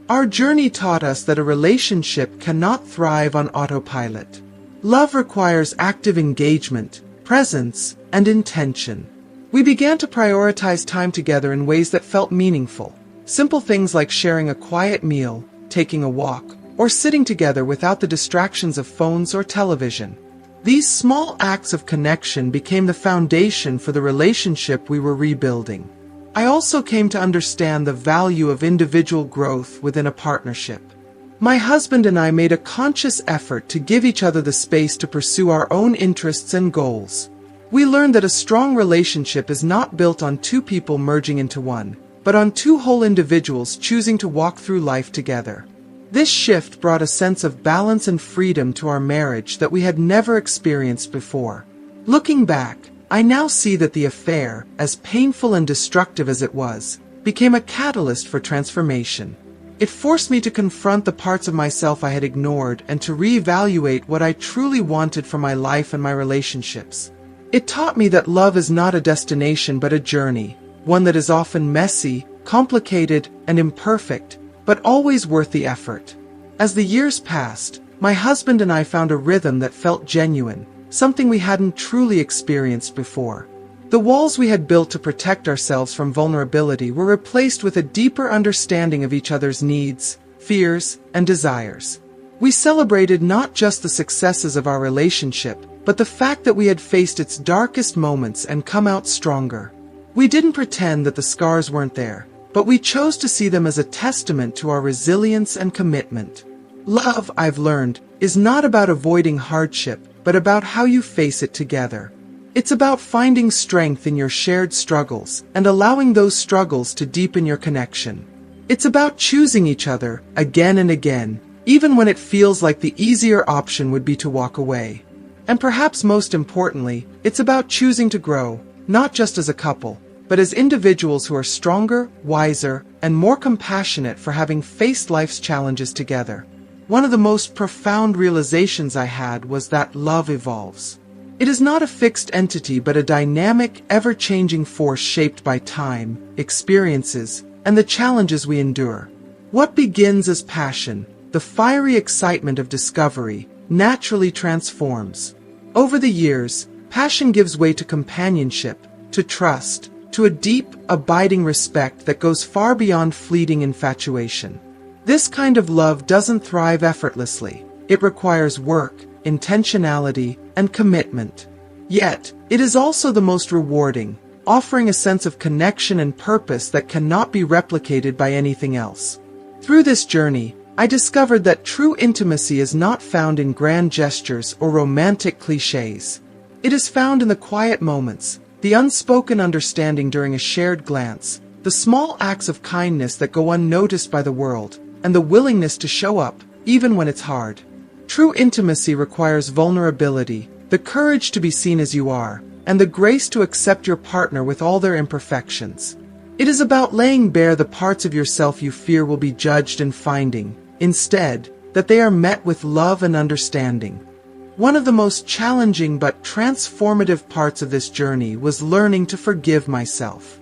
Our journey taught us that a relationship cannot thrive on autopilot. Love requires active engagement, presence, and intention. We began to prioritize time together in ways that felt meaningful. Simple things like sharing a quiet meal, taking a walk, or sitting together without the distractions of phones or television. These small acts of connection became the foundation for the relationship we were rebuilding. I also came to understand the value of individual growth within a partnership. My husband and I made a conscious effort to give each other the space to pursue our own interests and goals. We learned that a strong relationship is not built on two people merging into one, but on two whole individuals choosing to walk through life together. This shift brought a sense of balance and freedom to our marriage that we had never experienced before. Looking back, I now see that the affair, as painful and destructive as it was, became a catalyst for transformation. It forced me to confront the parts of myself I had ignored and to reevaluate what I truly wanted from my life and my relationships. It taught me that love is not a destination but a journey, one that is often messy, complicated, and imperfect, but always worth the effort. As the years passed, my husband and I found a rhythm that felt genuine, something we hadn't truly experienced before. The walls we had built to protect ourselves from vulnerability were replaced with a deeper understanding of each other's needs, fears, and desires. We celebrated not just the successes of our relationship, but the fact that we had faced its darkest moments and come out stronger. We didn't pretend that the scars weren't there, but we chose to see them as a testament to our resilience and commitment. Love, I've learned, is not about avoiding hardship, but about how you face it together. It's about finding strength in your shared struggles and allowing those struggles to deepen your connection. It's about choosing each other again and again, even when it feels like the easier option would be to walk away. And perhaps most importantly, it's about choosing to grow, not just as a couple, but as individuals who are stronger, wiser, and more compassionate for having faced life's challenges together. One of the most profound realizations I had was that love evolves. It is not a fixed entity but a dynamic, ever-changing force shaped by time, experiences, and the challenges we endure. What begins as passion, the fiery excitement of discovery, naturally transforms. Over the years, passion gives way to companionship, to trust, to a deep, abiding respect that goes far beyond fleeting infatuation. This kind of love doesn't thrive effortlessly. It requires work, intentionality, and commitment. Yet, it is also the most rewarding, offering a sense of connection and purpose that cannot be replicated by anything else. Through this journey, I discovered that true intimacy is not found in grand gestures or romantic cliches. It is found in the quiet moments, the unspoken understanding during a shared glance, the small acts of kindness that go unnoticed by the world, and the willingness to show up, even when it's hard. True intimacy requires vulnerability, the courage to be seen as you are, and the grace to accept your partner with all their imperfections. It is about laying bare the parts of yourself you fear will be judged and finding, instead, that they are met with love and understanding. One of the most challenging but transformative parts of this journey was learning to forgive myself.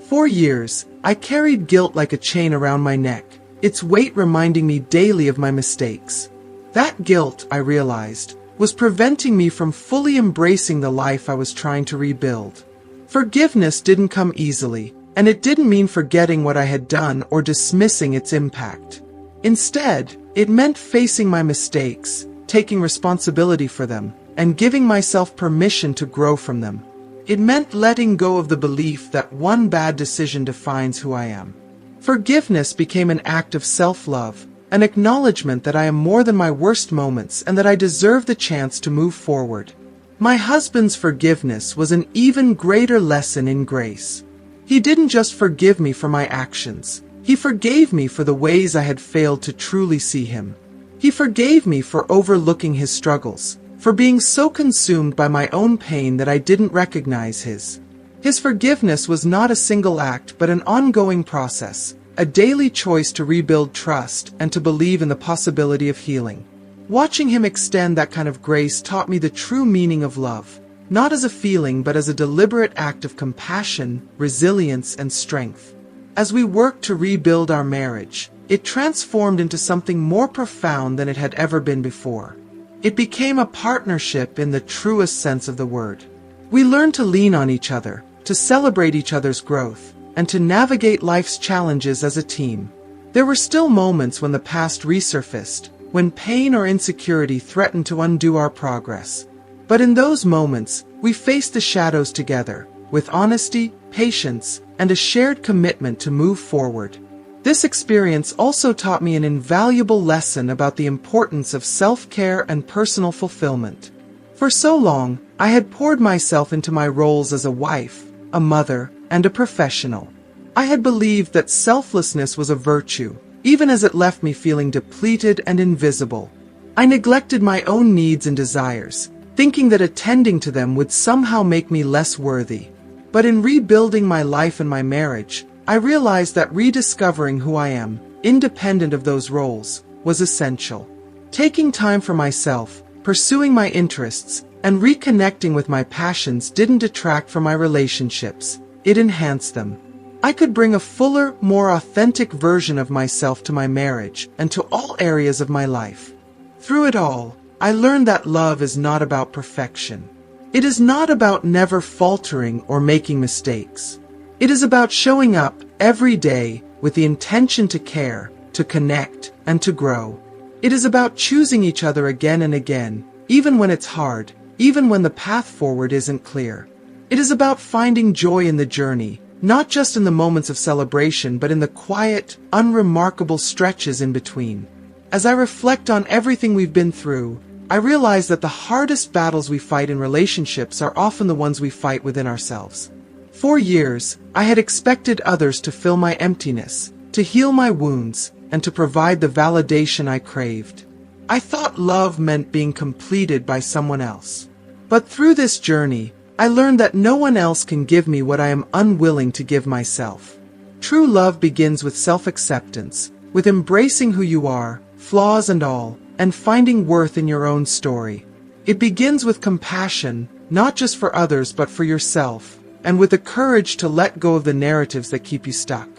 For years, I carried guilt like a chain around my neck, its weight reminding me daily of my mistakes. That guilt, I realized, was preventing me from fully embracing the life I was trying to rebuild. Forgiveness didn't come easily, and it didn't mean forgetting what I had done or dismissing its impact. Instead, it meant facing my mistakes, taking responsibility for them, and giving myself permission to grow from them. It meant letting go of the belief that one bad decision defines who I am. Forgiveness became an act of self-love, an acknowledgement that I am more than my worst moments and that I deserve the chance to move forward. My husband's forgiveness was an even greater lesson in grace. He didn't just forgive me for my actions. He forgave me for the ways I had failed to truly see him. He forgave me for overlooking his struggles, for being so consumed by my own pain that I didn't recognize his. His forgiveness was not a single act but an ongoing process, a daily choice to rebuild trust and to believe in the possibility of healing. Watching him extend that kind of grace taught me the true meaning of love, not as a feeling but as a deliberate act of compassion, resilience, and strength. As we worked to rebuild our marriage, it transformed into something more profound than it had ever been before. It became a partnership in the truest sense of the word. We learned to lean on each other, to celebrate each other's growth, and to navigate life's challenges as a team. There were still moments when the past resurfaced, when pain or insecurity threatened to undo our progress. But in those moments, we faced the shadows together, with honesty, patience, and a shared commitment to move forward. This experience also taught me an invaluable lesson about the importance of self-care and personal fulfillment. For so long, I had poured myself into my roles as a wife, a mother, and a professional. I had believed that selflessness was a virtue, even as it left me feeling depleted and invisible. I neglected my own needs and desires, thinking that attending to them would somehow make me less worthy. But in rebuilding my life and my marriage, I realized that rediscovering who I am, independent of those roles, was essential. Taking time for myself, pursuing my interests, and reconnecting with my passions didn't detract from my relationships, it enhanced them. I could bring a fuller, more authentic version of myself to my marriage and to all areas of my life. Through it all, I learned that love is not about perfection. It is not about never faltering or making mistakes. It is about showing up every day with the intention to care, to connect, and to grow. It is about choosing each other again and again, even when it's hard, even when the path forward isn't clear. It is about finding joy in the journey, not just in the moments of celebration, but in the quiet, unremarkable stretches in between. As I reflect on everything we've been through, I realize that the hardest battles we fight in relationships are often the ones we fight within ourselves. For years, I had expected others to fill my emptiness, to heal my wounds, and to provide the validation I craved. I thought love meant being completed by someone else. But through this journey, I learned that no one else can give me what I am unwilling to give myself. True love begins with self-acceptance, with embracing who you are, flaws and all, and finding worth in your own story. It begins with compassion, not just for others but for yourself, and with the courage to let go of the narratives that keep you stuck.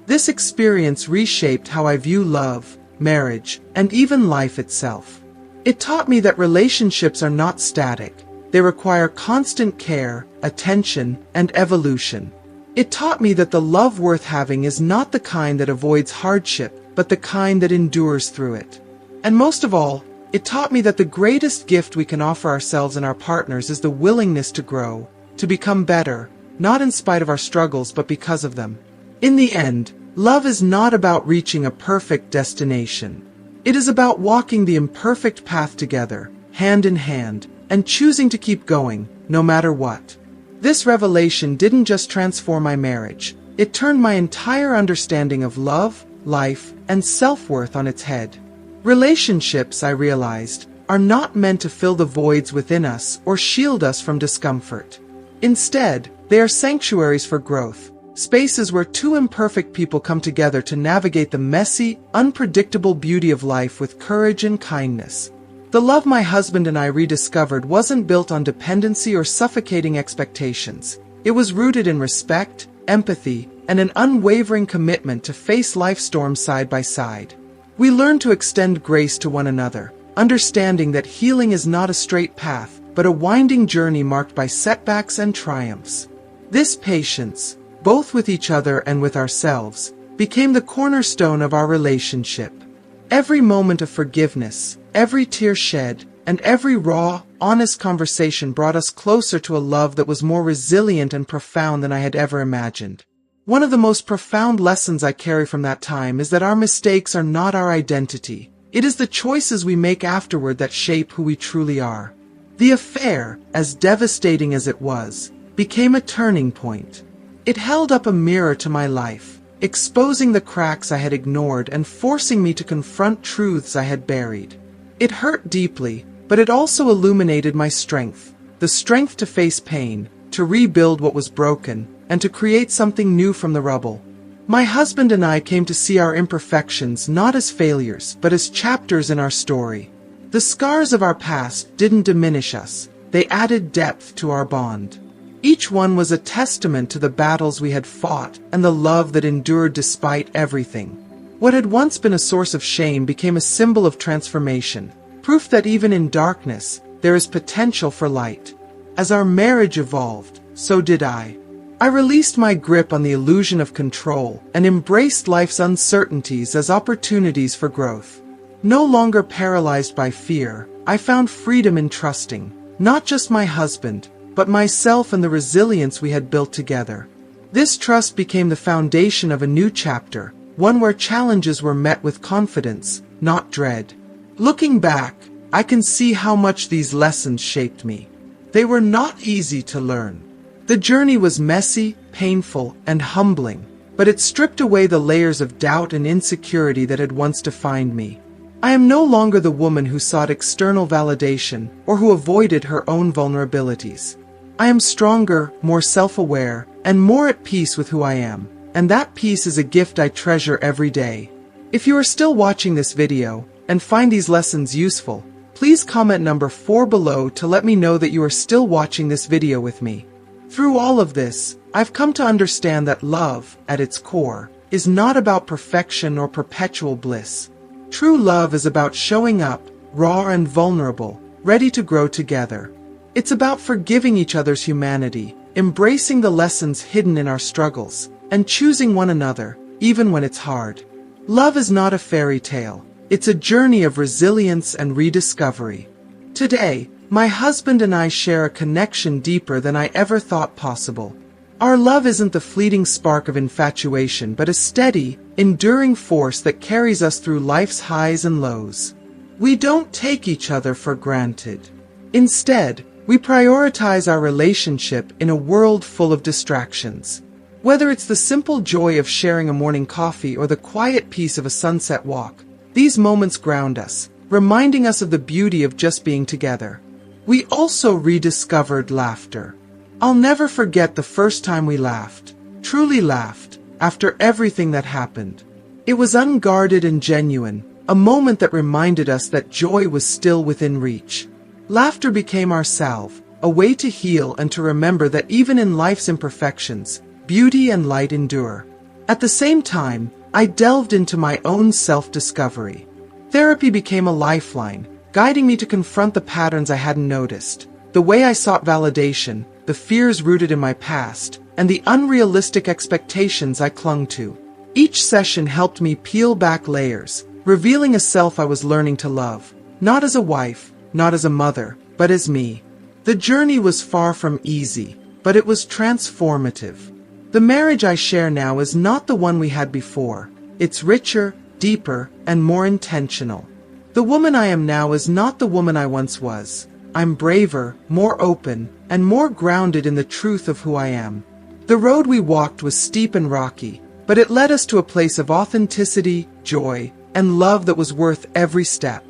This experience reshaped how I view love, marriage, and even life itself. It taught me that relationships are not static. They require constant care, attention, and evolution. It taught me that the love worth having is not the kind that avoids hardship, but the kind that endures through it. And most of all, it taught me that the greatest gift we can offer ourselves and our partners is the willingness to grow, to become better, not in spite of our struggles but because of them. In the end, love is not about reaching a perfect destination. It is about walking the imperfect path together, hand in hand, and choosing to keep going, no matter what. This revelation didn't just transform my marriage, it turned my entire understanding of love, life, and self-worth on its head. Relationships, I realized, are not meant to fill the voids within us or shield us from discomfort. Instead, they are sanctuaries for growth, spaces where two imperfect people come together to navigate the messy, unpredictable beauty of life with courage and kindness. The love my husband and I rediscovered wasn't built on dependency or suffocating expectations. It was rooted in respect, empathy, and an unwavering commitment to face life's storms side by side. We learned to extend grace to one another, understanding that healing is not a straight path, but a winding journey marked by setbacks and triumphs. This patience, both with each other and with ourselves, became the cornerstone of our relationship. Every moment of forgiveness, every tear shed, and every raw, honest conversation brought us closer to a love that was more resilient and profound than I had ever imagined. One of the most profound lessons I carry from that time is that our mistakes are not our identity. It is the choices we make afterward that shape who we truly are. The affair, as devastating as it was, became a turning point. It held up a mirror to my life, exposing the cracks I had ignored and forcing me to confront truths I had buried. It hurt deeply, but it also illuminated my strength, the strength to face pain, to rebuild what was broken, and to create something new from the rubble. My husband and I came to see our imperfections not as failures, but as chapters in our story. The scars of our past didn't diminish us, they added depth to our bond. Each one was a testament to the battles we had fought and the love that endured despite everything. What had once been a source of shame became a symbol of transformation, proof that even in darkness, there is potential for light. As our marriage evolved, so did I. I released my grip on the illusion of control and embraced life's uncertainties as opportunities for growth. No longer paralyzed by fear, I found freedom in trusting, not just my husband, but myself and the resilience we had built together. This trust became the foundation of a new chapter, one where challenges were met with confidence, not dread. Looking back, I can see how much these lessons shaped me. They were not easy to learn. The journey was messy, painful, and humbling, but it stripped away the layers of doubt and insecurity that had once defined me. I am no longer the woman who sought external validation or who avoided her own vulnerabilities. I am stronger, more self-aware, and more at peace with who I am, and that peace is a gift I treasure every day. If you are still watching this video and find these lessons useful, please comment number 4 below to let me know that you are still watching this video with me. Through all of this, I've come to understand that love, at its core, is not about perfection or perpetual bliss. True love is about showing up, raw and vulnerable, ready to grow together. It's about forgiving each other's humanity, embracing the lessons hidden in our struggles, and choosing one another, even when it's hard. Love is not a fairy tale. It's a journey of resilience and rediscovery. Today, my husband and I share a connection deeper than I ever thought possible. Our love isn't the fleeting spark of infatuation, but a steady, enduring force that carries us through life's highs and lows. We don't take each other for granted. Instead, we prioritize our relationship in a world full of distractions. Whether it's the simple joy of sharing a morning coffee or the quiet peace of a sunset walk, these moments ground us, reminding us of the beauty of just being together. We also rediscovered laughter. I'll never forget the first time we laughed, truly laughed, after everything that happened. It was unguarded and genuine, a moment that reminded us that joy was still within reach. Laughter became our salve, a way to heal and to remember that even in life's imperfections, beauty and light endure. At the same time, I delved into my own self-discovery. Therapy became a lifeline, guiding me to confront the patterns I hadn't noticed, the way I sought validation, the fears rooted in my past, and the unrealistic expectations I clung to. Each session helped me peel back layers, revealing a self I was learning to love, not as a wife, not as a mother, but as me. The journey was far from easy, but it was transformative. The marriage I share now is not the one we had before. It's richer, deeper, and more intentional. The woman I am now is not the woman I once was. I'm braver, more open, and more grounded in the truth of who I am. The road we walked was steep and rocky, but it led us to a place of authenticity, joy, and love that was worth every step.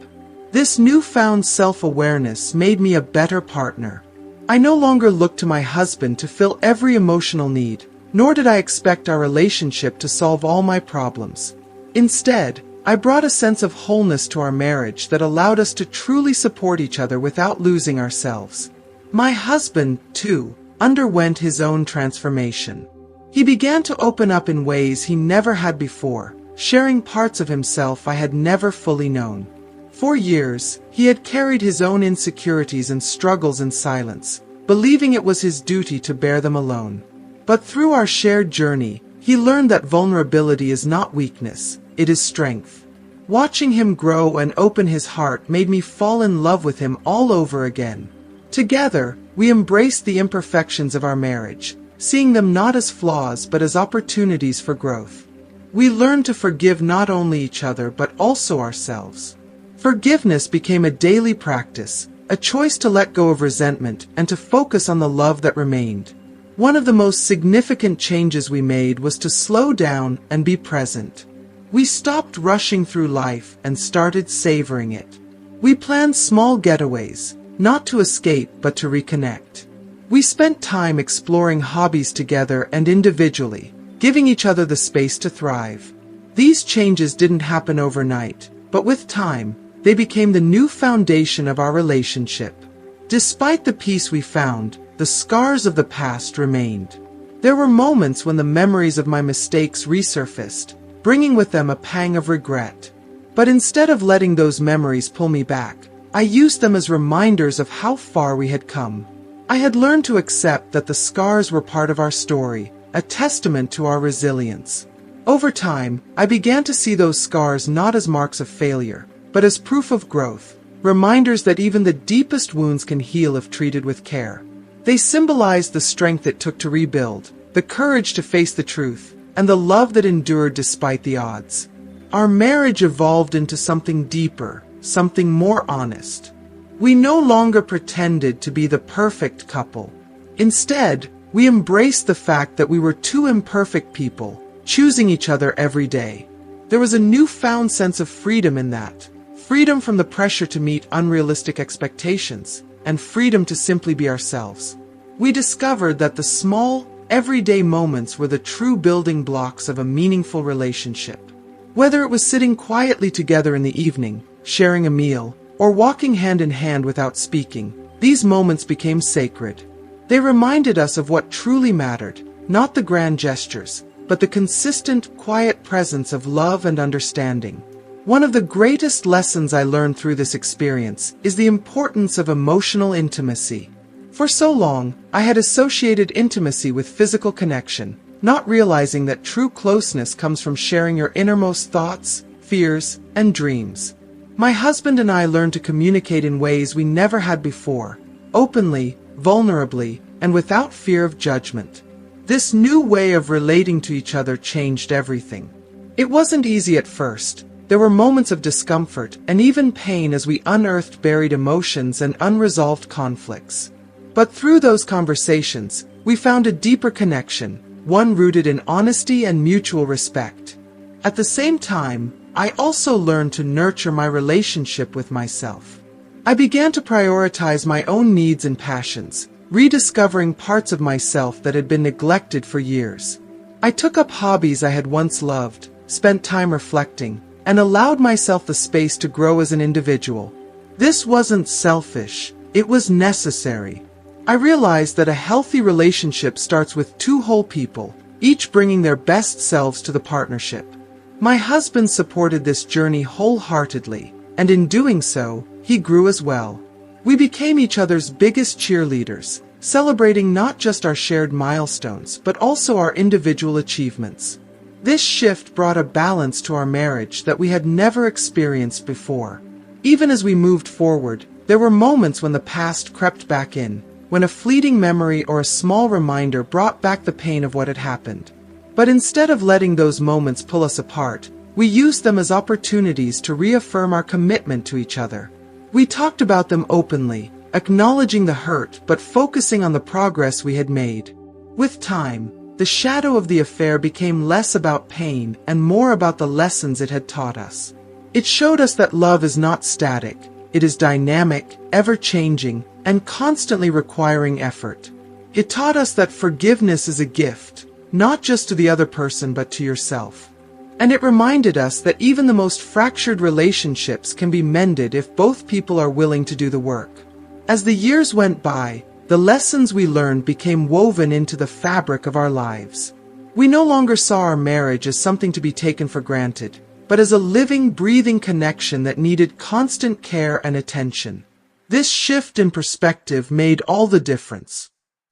This newfound self-awareness made me a better partner. I no longer looked to my husband to fill every emotional need, nor did I expect our relationship to solve all my problems. Instead, I brought a sense of wholeness to our marriage that allowed us to truly support each other without losing ourselves. My husband, too, underwent his own transformation. He began to open up in ways he never had before, sharing parts of himself I had never fully known. For years, he had carried his own insecurities and struggles in silence, believing it was his duty to bear them alone. But through our shared journey, he learned that vulnerability is not weakness, it is strength. Watching him grow and open his heart made me fall in love with him all over again. Together, we embraced the imperfections of our marriage, seeing them not as flaws but as opportunities for growth. We learned to forgive not only each other but also ourselves. Forgiveness became a daily practice, a choice to let go of resentment and to focus on the love that remained. One of the most significant changes we made was to slow down and be present. We stopped rushing through life and started savoring it. We planned small getaways, not to escape but to reconnect. We spent time exploring hobbies together and individually, giving each other the space to thrive. These changes didn't happen overnight, but with time, they became the new foundation of our relationship. Despite the peace we found, the scars of the past remained. There were moments when the memories of my mistakes resurfaced, bringing with them a pang of regret. But instead of letting those memories pull me back, I used them as reminders of how far we had come. I had learned to accept that the scars were part of our story, a testament to our resilience. Over time, I began to see those scars not as marks of failure, but as proof of growth, reminders that even the deepest wounds can heal if treated with care. They symbolized the strength it took to rebuild, the courage to face the truth, and the love that endured despite the odds. Our marriage evolved into something deeper, something more honest. We no longer pretended to be the perfect couple. Instead, we embraced the fact that we were two imperfect people, choosing each other every day. There was a newfound sense of freedom in that. Freedom from the pressure to meet unrealistic expectations, and freedom to simply be ourselves. We discovered that the small, everyday moments were the true building blocks of a meaningful relationship. Whether it was sitting quietly together in the evening, sharing a meal, or walking hand in hand without speaking, these moments became sacred. They reminded us of what truly mattered, not the grand gestures, but the consistent, quiet presence of love and understanding. One of the greatest lessons I learned through this experience is the importance of emotional intimacy. For so long, I had associated intimacy with physical connection, not realizing that true closeness comes from sharing your innermost thoughts, fears, and dreams. My husband and I learned to communicate in ways we never had before, openly, vulnerably, and without fear of judgment. This new way of relating to each other changed everything. It wasn't easy at first. There were moments of discomfort and even pain as we unearthed buried emotions and unresolved conflicts. But through those conversations, we found a deeper connection, one rooted in honesty and mutual respect. At the same time, I also learned to nurture my relationship with myself. I began to prioritize my own needs and passions, rediscovering parts of myself that had been neglected for years. I took up hobbies I had once loved, spent time reflecting, and allowed myself the space to grow as an individual. This wasn't selfish, it was necessary. I realized that a healthy relationship starts with two whole people, each bringing their best selves to the partnership. My husband supported this journey wholeheartedly, and in doing so, he grew as well. We became each other's biggest cheerleaders, celebrating not just our shared milestones, but also our individual achievements. This shift brought a balance to our marriage that we had never experienced before. Even as we moved forward, there were moments when the past crept back in, when a fleeting memory or a small reminder brought back the pain of what had happened. But instead of letting those moments pull us apart, we used them as opportunities to reaffirm our commitment to each other. We talked about them openly, acknowledging the hurt but focusing on the progress we had made. With time, the shadow of the affair became less about pain and more about the lessons it had taught us. It showed us that love is not static, it is dynamic, ever-changing, and constantly requiring effort. It taught us that forgiveness is a gift, not just to the other person but to yourself. And it reminded us that even the most fractured relationships can be mended if both people are willing to do the work. As the years went by, the lessons we learned became woven into the fabric of our lives. We no longer saw our marriage as something to be taken for granted, but as a living, breathing connection that needed constant care and attention. This shift in perspective made all the difference.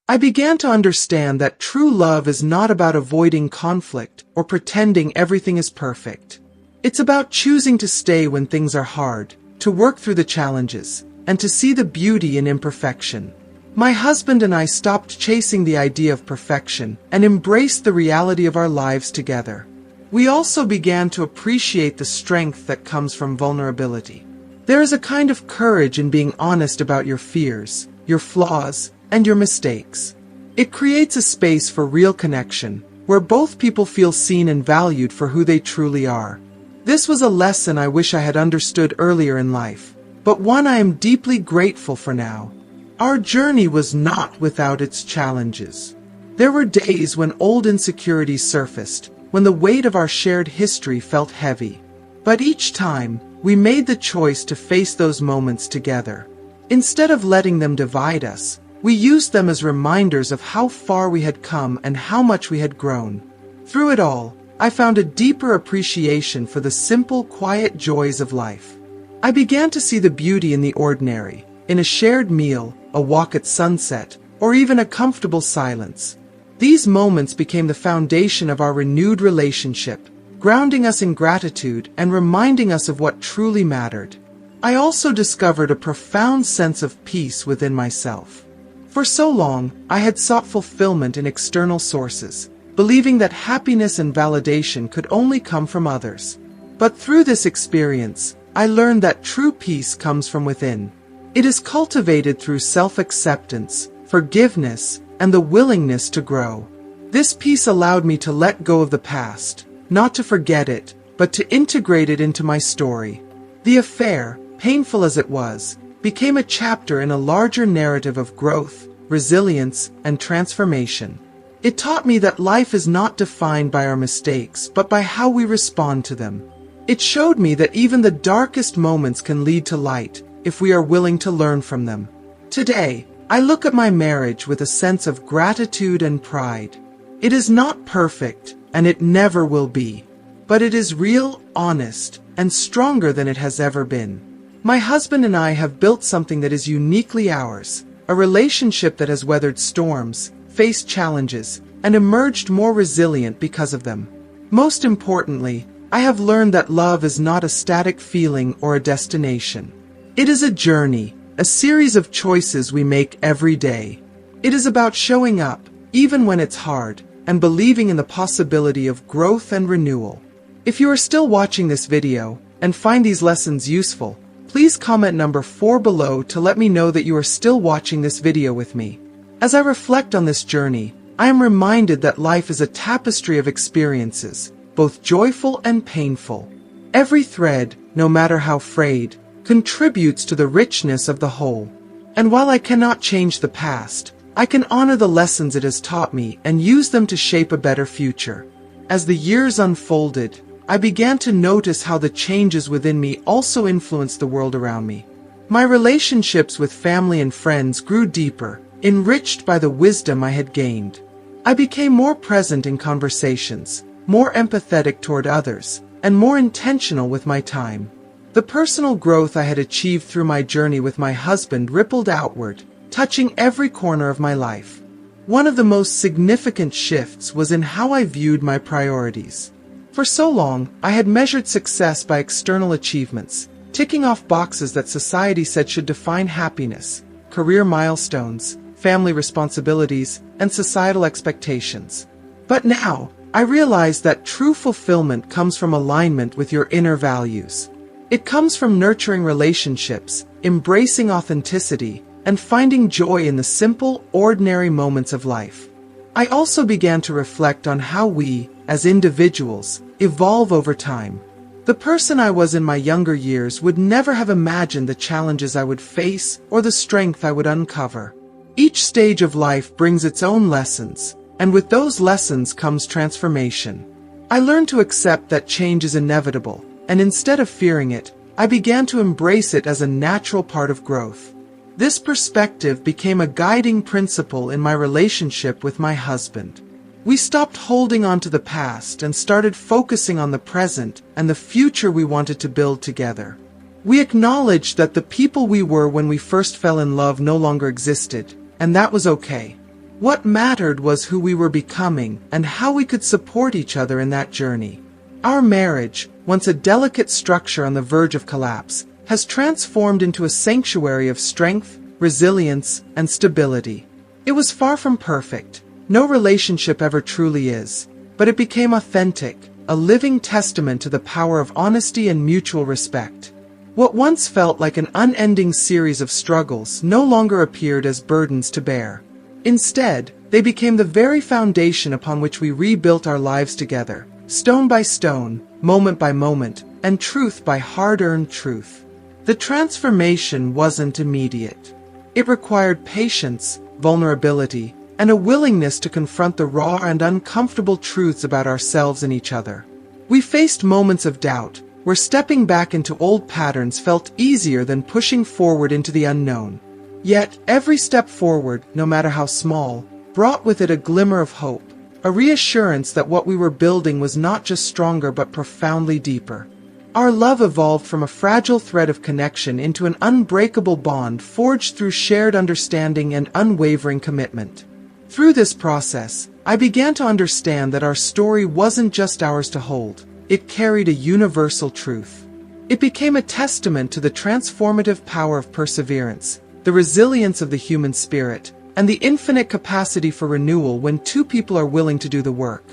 I began to understand that true love is not about avoiding conflict or pretending everything is perfect. It's about choosing to stay when things are hard, to work through the challenges, and to see the beauty in imperfection. My husband and I stopped chasing the idea of perfection and embraced the reality of our lives together. We also began to appreciate the strength that comes from vulnerability. There is a kind of courage in being honest about your fears, your flaws, and your mistakes. It creates a space for real connection, where both people feel seen and valued for who they truly are. This was a lesson I wish I had understood earlier in life, but one I am deeply grateful for now. Our journey was not without its challenges. There were days when old insecurities surfaced, when the weight of our shared history felt heavy. But each time, we made the choice to face those moments together. Instead of letting them divide us, we used them as reminders of how far we had come and how much we had grown. Through it all, I found a deeper appreciation for the simple, quiet joys of life. I began to see the beauty in the ordinary, in a shared meal, a walk at sunset, or even a comfortable silence. These moments became the foundation of our renewed relationship, grounding us in gratitude and reminding us of what truly mattered. I also discovered a profound sense of peace within myself. For so long, I had sought fulfillment in external sources, believing that happiness and validation could only come from others. But through this experience, I learned that true peace comes from within. It is cultivated through self-acceptance, forgiveness, and the willingness to grow. This peace allowed me to let go of the past, not to forget it, but to integrate it into my story. The affair, painful as it was, became a chapter in a larger narrative of growth, resilience, and transformation. It taught me that life is not defined by our mistakes, but by how we respond to them. It showed me that even the darkest moments can lead to light, if we are willing to learn from them. Today, I look at my marriage with a sense of gratitude and pride. It is not perfect, and it never will be. But it is real, honest, and stronger than it has ever been. My husband and I have built something that is uniquely ours, a relationship that has weathered storms, faced challenges, and emerged more resilient because of them. Most importantly, I have learned that love is not a static feeling or a destination. It is a journey, a series of choices we make every day. It is about showing up, even when it's hard, and believing in the possibility of growth and renewal. If you are still watching this video, and find these lessons useful, please comment number 4 below to let me know that you are still watching this video with me. As I reflect on this journey, I am reminded that life is a tapestry of experiences, both joyful and painful. Every thread, no matter how frayed, contributes to the richness of the whole. And while I cannot change the past, I can honor the lessons it has taught me and use them to shape a better future. As the years unfolded, I began to notice how the changes within me also influenced the world around me. My relationships with family and friends grew deeper, enriched by the wisdom I had gained. I became more present in conversations, more empathetic toward others, and more intentional with my time. The personal growth I had achieved through my journey with my husband rippled outward, touching every corner of my life. One of the most significant shifts was in how I viewed my priorities. For so long, I had measured success by external achievements, ticking off boxes that society said should define happiness, career milestones, family responsibilities, and societal expectations. But now, I realize that true fulfillment comes from alignment with your inner values. It comes from nurturing relationships, embracing authenticity, and finding joy in the simple, ordinary moments of life. I also began to reflect on how we, as individuals, evolve over time. The person I was in my younger years would never have imagined the challenges I would face or the strength I would uncover. Each stage of life brings its own lessons, and with those lessons comes transformation. I learned to accept that change is inevitable, and instead of fearing it, I began to embrace it as a natural part of growth. This perspective became a guiding principle in my relationship with my husband. We stopped holding on to the past and started focusing on the present and the future we wanted to build together. We acknowledged that the people we were when we first fell in love no longer existed, and that was okay. What mattered was who we were becoming and how we could support each other in that journey. Our marriage, once a delicate structure on the verge of collapse, has transformed into a sanctuary of strength, resilience, and stability. It was far from perfect. No relationship ever truly is, but it became authentic, a living testament to the power of honesty and mutual respect. What once felt like an unending series of struggles no longer appeared as burdens to bear. Instead, they became the very foundation upon which we rebuilt our lives together, stone by stone, moment by moment, and truth by hard-earned truth. The transformation wasn't immediate. It required patience, vulnerability, and a willingness to confront the raw and uncomfortable truths about ourselves and each other. We faced moments of doubt, where stepping back into old patterns felt easier than pushing forward into the unknown. Yet, every step forward, no matter how small, brought with it a glimmer of hope, a reassurance that what we were building was not just stronger but profoundly deeper. Our love evolved from a fragile thread of connection into an unbreakable bond forged through shared understanding and unwavering commitment. Through this process, I began to understand that our story wasn't just ours to hold, it carried a universal truth. It became a testament to the transformative power of perseverance, the resilience of the human spirit, and the infinite capacity for renewal when two people are willing to do the work.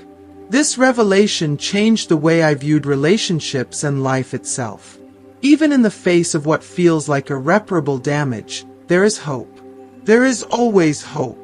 This revelation changed the way I viewed relationships and life itself. Even in the face of what feels like irreparable damage, there is hope. There is always hope.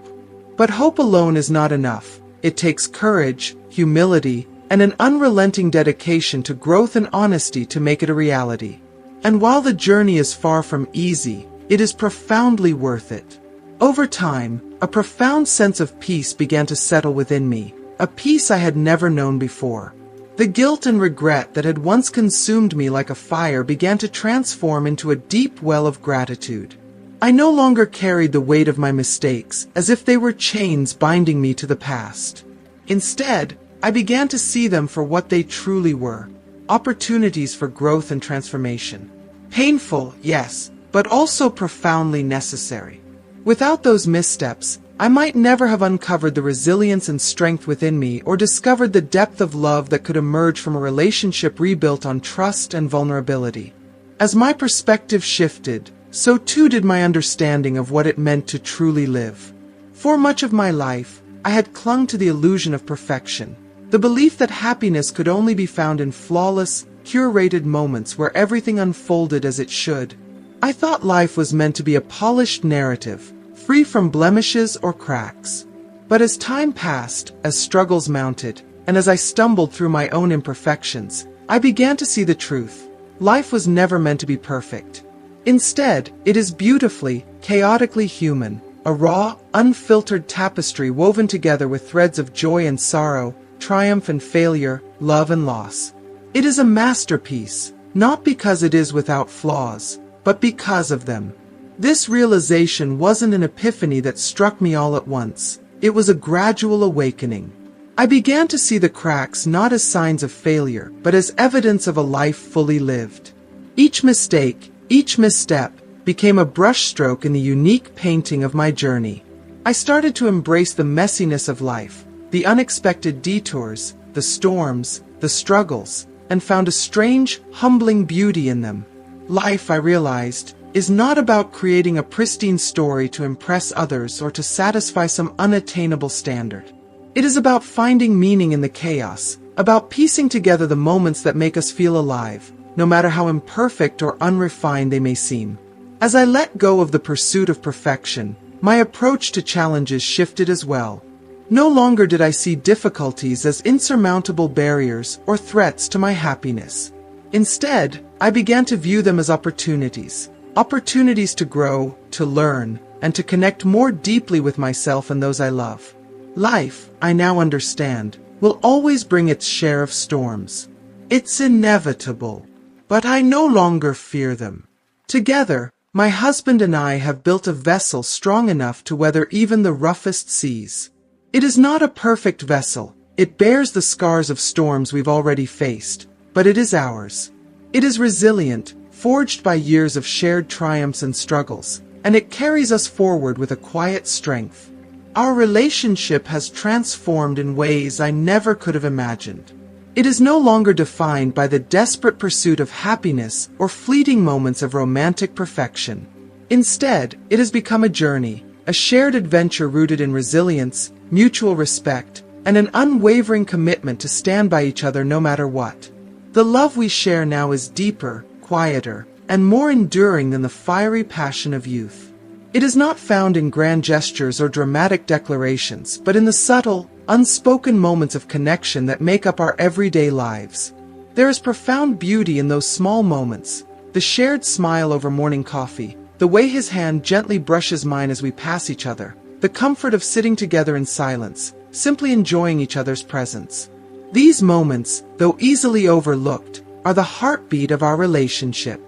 But hope alone is not enough. It takes courage, humility, and an unrelenting dedication to growth and honesty to make it a reality. And while the journey is far from easy, it is profoundly worth it. Over time, a profound sense of peace began to settle within me, a peace I had never known before. The guilt and regret that had once consumed me like a fire began to transform into a deep well of gratitude. I no longer carried the weight of my mistakes as if they were chains binding me to the past. Instead, I began to see them for what they truly were, opportunities for growth and transformation. Painful, yes, but also profoundly necessary. Without those missteps, I might never have uncovered the resilience and strength within me or discovered the depth of love that could emerge from a relationship rebuilt on trust and vulnerability. As my perspective shifted, so too did my understanding of what it meant to truly live. For much of my life, I had clung to the illusion of perfection, the belief that happiness could only be found in flawless, curated moments where everything unfolded as it should. I thought life was meant to be a polished narrative, free from blemishes or cracks. But as time passed, as struggles mounted, and as I stumbled through my own imperfections, I began to see the truth. Life was never meant to be perfect. Instead, it is beautifully, chaotically human, a raw, unfiltered tapestry woven together with threads of joy and sorrow, triumph and failure, love and loss. It is a masterpiece, not because it is without flaws, but because of them. This realization wasn't an epiphany that struck me all at once. It was a gradual awakening. I began to see the cracks not as signs of failure, but as evidence of a life fully lived. Each mistake, each misstep, became a brushstroke in the unique painting of my journey. I started to embrace the messiness of life, the unexpected detours, the storms, the struggles, and found a strange, humbling beauty in them. Life, I realized, is not about creating a pristine story to impress others or to satisfy some unattainable standard. It is about finding meaning in the chaos, about piecing together the moments that make us feel alive, no matter how imperfect or unrefined they may seem. As I let go of the pursuit of perfection, my approach to challenges shifted as well. No longer did I see difficulties as insurmountable barriers or threats to my happiness. Instead, I began to view them as opportunities to grow, to learn, and to connect more deeply with myself and those I love. Life, I now understand, will always bring its share of storms. It's inevitable, but I no longer fear them. Together, my husband and I have built a vessel strong enough to weather even the roughest seas. It is not a perfect vessel. It bears the scars of storms we've already faced, but it is ours. It is resilient, forged by years of shared triumphs and struggles, and it carries us forward with a quiet strength. Our relationship has transformed in ways I never could have imagined. It is no longer defined by the desperate pursuit of happiness or fleeting moments of romantic perfection. Instead, it has become a journey, a shared adventure rooted in resilience, mutual respect, and an unwavering commitment to stand by each other no matter what. The love we share now is deeper, quieter, and more enduring than the fiery passion of youth. It is not found in grand gestures or dramatic declarations, but in the subtle, unspoken moments of connection that make up our everyday lives. There is profound beauty in those small moments, the shared smile over morning coffee, the way his hand gently brushes mine as we pass each other, the comfort of sitting together in silence, simply enjoying each other's presence. These moments, though easily overlooked, are the heartbeat of our relationship.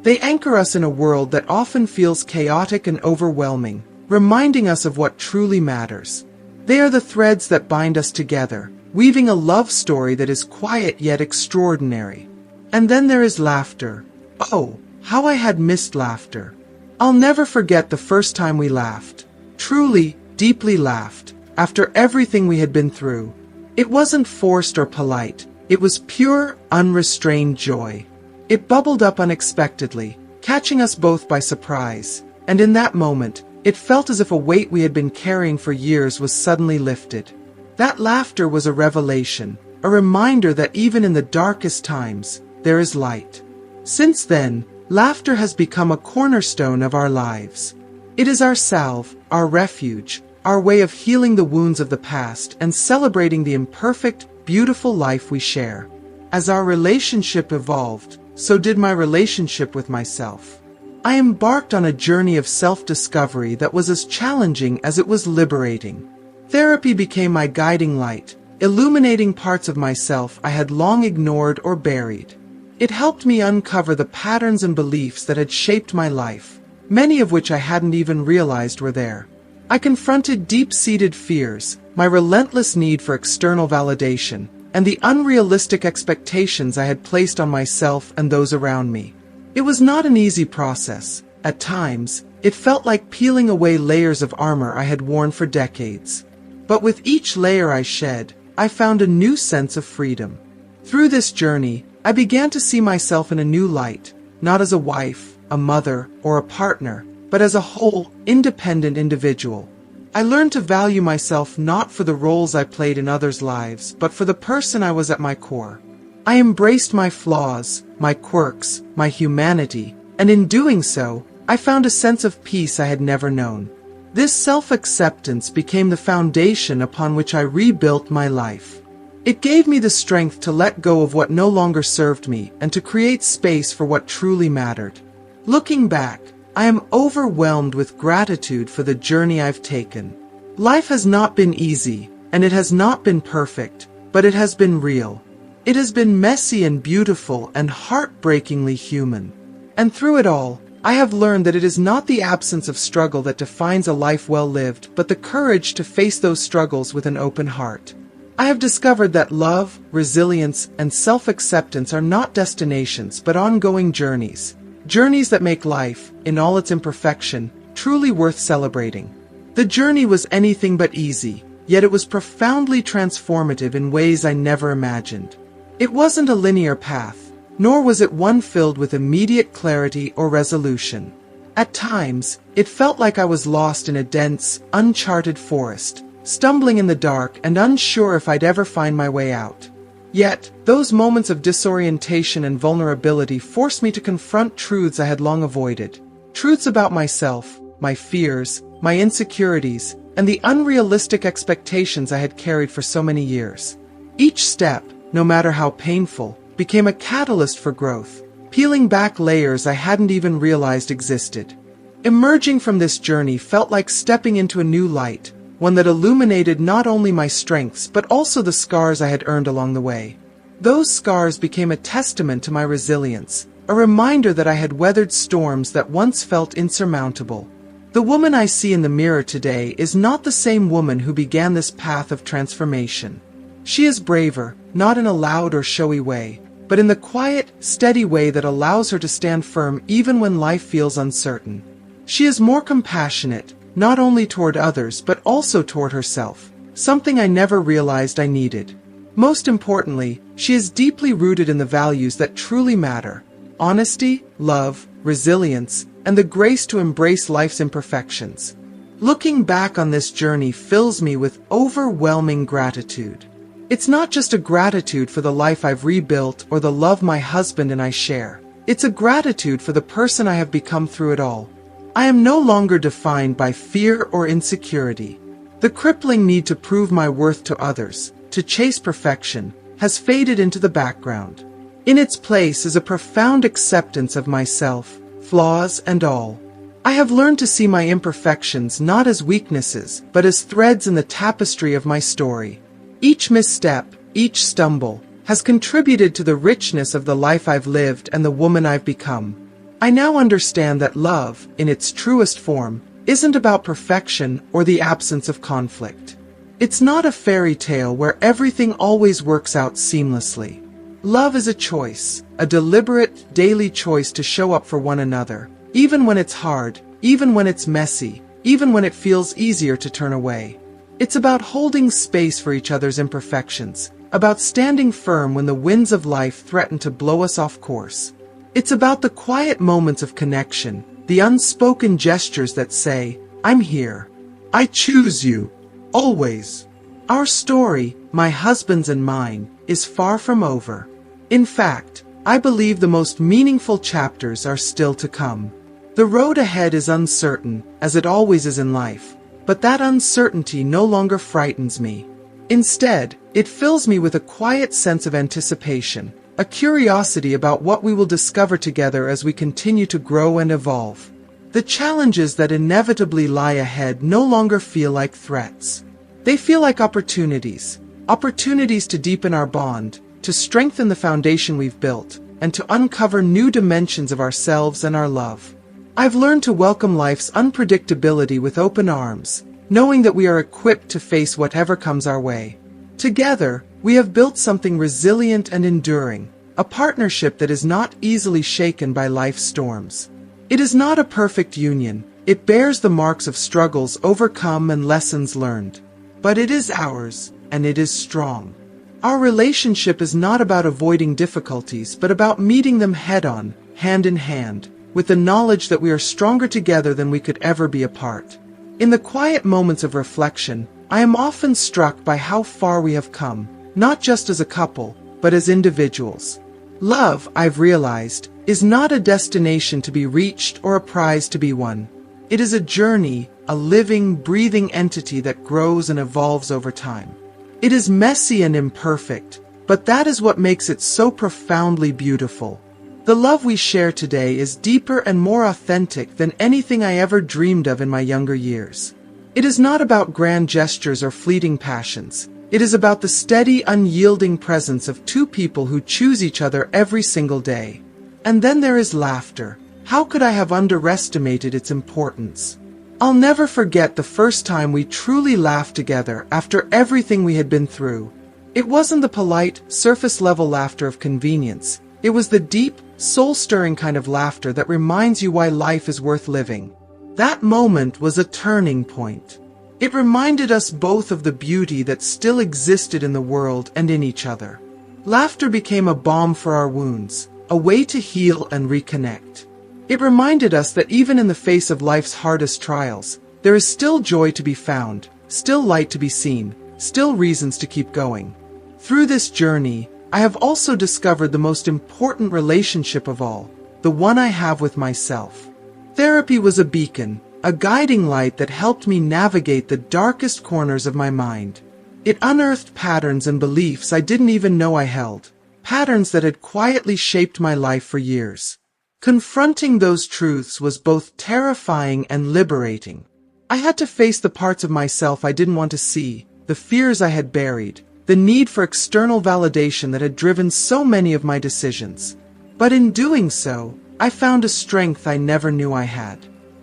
They anchor us in a world that often feels chaotic and overwhelming, reminding us of what truly matters. They are the threads that bind us together, weaving a love story that is quiet yet extraordinary. And then there is laughter. Oh, how I had missed laughter. I'll never forget the first time we laughed. Truly, deeply laughed, after everything we had been through. It wasn't forced or polite. It was pure, unrestrained joy. It bubbled up unexpectedly, catching us both by surprise, and in that moment, It felt as if a weight we had been carrying for years was suddenly lifted. That laughter was a revelation, a reminder that even in the darkest times, there is light. Since then, laughter has become a cornerstone of our lives. It is our salve, our refuge, our way of healing the wounds of the past and celebrating the imperfect, beautiful life we share. As our relationship evolved, so did my relationship with myself. I embarked on a journey of self-discovery that was as challenging as it was liberating. Therapy became my guiding light, illuminating parts of myself I had long ignored or buried. It helped me uncover the patterns and beliefs that had shaped my life, many of which I hadn't even realized were there. I confronted deep-seated fears, my relentless need for external validation, and the unrealistic expectations I had placed on myself and those around me. It was not an easy process. At times, it felt like peeling away layers of armor I had worn for decades. But with each layer I shed, I found a new sense of freedom. Through this journey, I began to see myself in a new light, not as a wife, a mother, or a partner, but as a whole, independent individual. I learned to value myself not for the roles I played in others' lives, but for the person I was at my core. I embraced my flaws, my quirks, my humanity, and in doing so, I found a sense of peace I had never known. This self-acceptance became the foundation upon which I rebuilt my life. It gave me the strength to let go of what no longer served me and to create space for what truly mattered. Looking back, I am overwhelmed with gratitude for the journey I've taken. Life has not been easy, and it has not been perfect, but it has been real. It has been messy and beautiful and heartbreakingly human. And through it all, I have learned that it is not the absence of struggle that defines a life well lived, but the courage to face those struggles with an open heart. I have discovered that love, resilience, and self-acceptance are not destinations, but ongoing journeys. Journeys that make life, in all its imperfection, truly worth celebrating. The journey was anything but easy, yet it was profoundly transformative in ways I never imagined. It wasn't a linear path, nor was it one filled with immediate clarity or resolution. At times, it felt like I was lost in a dense, uncharted forest, stumbling in the dark and unsure if I'd ever find my way out. Yet, those moments of disorientation and vulnerability forced me to confront truths I had long avoided. Truths about myself, my fears, my insecurities, and the unrealistic expectations I had carried for so many years. Each step, no matter how painful, became a catalyst for growth, peeling back layers I hadn't even realized existed. Emerging from this journey felt like stepping into a new light, one that illuminated not only my strengths but also the scars I had earned along the way. Those scars became a testament to my resilience, a reminder that I had weathered storms that once felt insurmountable. The woman I see in the mirror today is not the same woman who began this path of transformation. She is braver, not in a loud or showy way, but in the quiet, steady way that allows her to stand firm even when life feels uncertain. She is more compassionate, not only toward others but also toward herself, something I never realized I needed. Most importantly, she is deeply rooted in the values that truly matter: honesty, love, resilience, and the grace to embrace life's imperfections. Looking back on this journey fills me with overwhelming gratitude. It's not just a gratitude for the life I've rebuilt or the love my husband and I share. It's a gratitude for the person I have become through it all. I am no longer defined by fear or insecurity. The crippling need to prove my worth to others, to chase perfection, has faded into the background. In its place is a profound acceptance of myself, flaws and all. I have learned to see my imperfections not as weaknesses, but as threads in the tapestry of my story. Each misstep, each stumble, has contributed to the richness of the life I've lived and the woman I've become. I now understand that love, in its truest form, isn't about perfection or the absence of conflict. It's not a fairy tale where everything always works out seamlessly. Love is a choice, a deliberate, daily choice to show up for one another, even when it's hard, even when it's messy, even when it feels easier to turn away. It's about holding space for each other's imperfections, about standing firm when the winds of life threaten to blow us off course. It's about the quiet moments of connection, the unspoken gestures that say, I'm here. I choose you. Always. Our story, my husband's and mine, is far from over. In fact, I believe the most meaningful chapters are still to come. The road ahead is uncertain, as it always is in life, but that uncertainty no longer frightens me. Instead, it fills me with a quiet sense of anticipation, a curiosity about what we will discover together as we continue to grow and evolve. The challenges that inevitably lie ahead no longer feel like threats. They feel like opportunities to deepen our bond, to strengthen the foundation we've built, and to uncover new dimensions of ourselves and our love. I've learned to welcome life's unpredictability with open arms, knowing that we are equipped to face whatever comes our way. Together, we have built something resilient and enduring, a partnership that is not easily shaken by life's storms. It is not a perfect union. It bears the marks of struggles overcome and lessons learned. But it is ours, and it is strong. Our relationship is not about avoiding difficulties, but about meeting them head-on, hand in hand, with the knowledge that we are stronger together than we could ever be apart. In the quiet moments of reflection, I am often struck by how far we have come, not just as a couple, but as individuals. Love, I've realized, is not a destination to be reached or a prize to be won. It is a journey, a living, breathing entity that grows and evolves over time. It is messy and imperfect, but that is what makes it so profoundly beautiful. The love we share today is deeper and more authentic than anything I ever dreamed of in my younger years. It is not about grand gestures or fleeting passions. It is about the steady, unyielding presence of two people who choose each other every single day. And then there is laughter. How could I have underestimated its importance? I'll never forget the first time we truly laughed together after everything we had been through. It wasn't the polite, surface-level laughter of convenience. It was the deep, soul-stirring kind of laughter that reminds you why life is worth living. That moment was a turning point. It reminded us both of the beauty that still existed in the world and in each other. Laughter became a balm for our wounds, a way to heal and reconnect. It reminded us that even in the face of life's hardest trials, there is still joy to be found, still light to be seen, still reasons to keep going. Through this journey, I have also discovered the most important relationship of all, the one I have with myself. Therapy was a beacon, a guiding light that helped me navigate the darkest corners of my mind. It unearthed patterns and beliefs I didn't even know I held, patterns that had quietly shaped my life for years. Confronting those truths was both terrifying and liberating. I had to face the parts of myself I didn't want to see, the fears I had buried, the need for external validation that had driven so many of my decisions. But in doing so, I found a strength I never knew I had.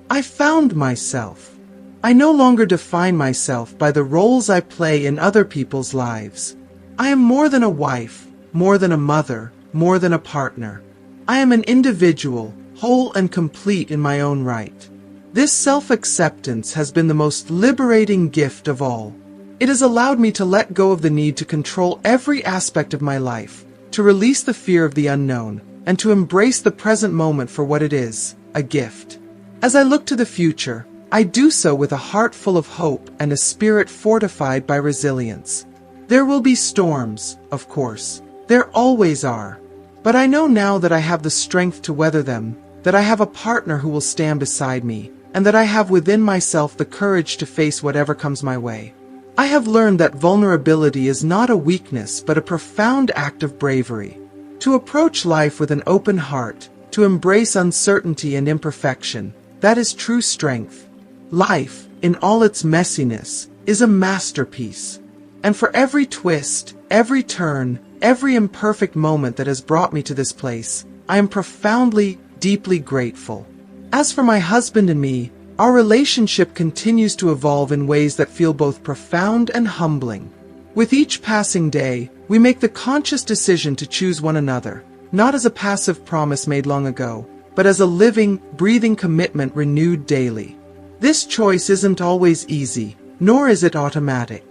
I found myself. I no longer define myself by the roles I play in other people's lives. I am more than a wife, more than a mother, more than a partner. I am an individual, whole and complete in my own right. This self-acceptance has been the most liberating gift of all. It has allowed me to let go of the need to control every aspect of my life, to release the fear of the unknown, and to embrace the present moment for what it is, a gift. As I look to the future, I do so with a heart full of hope and a spirit fortified by resilience. There will be storms, of course. There always are. But I know now that I have the strength to weather them, that I have a partner who will stand beside me, and that I have within myself the courage to face whatever comes my way. I have learned that vulnerability is not a weakness but a profound act of bravery. To approach life with an open heart, to embrace uncertainty and imperfection, that is true strength. Life, in all its messiness, is a masterpiece. And for every twist, every turn, every imperfect moment that has brought me to this place, I am profoundly, deeply grateful. As for my husband and me, our relationship continues to evolve in ways that feel both profound and humbling. With each passing day, we make the conscious decision to choose one another, not as a passive promise made long ago, but as a living, breathing commitment renewed daily. This choice isn't always easy, nor is it automatic.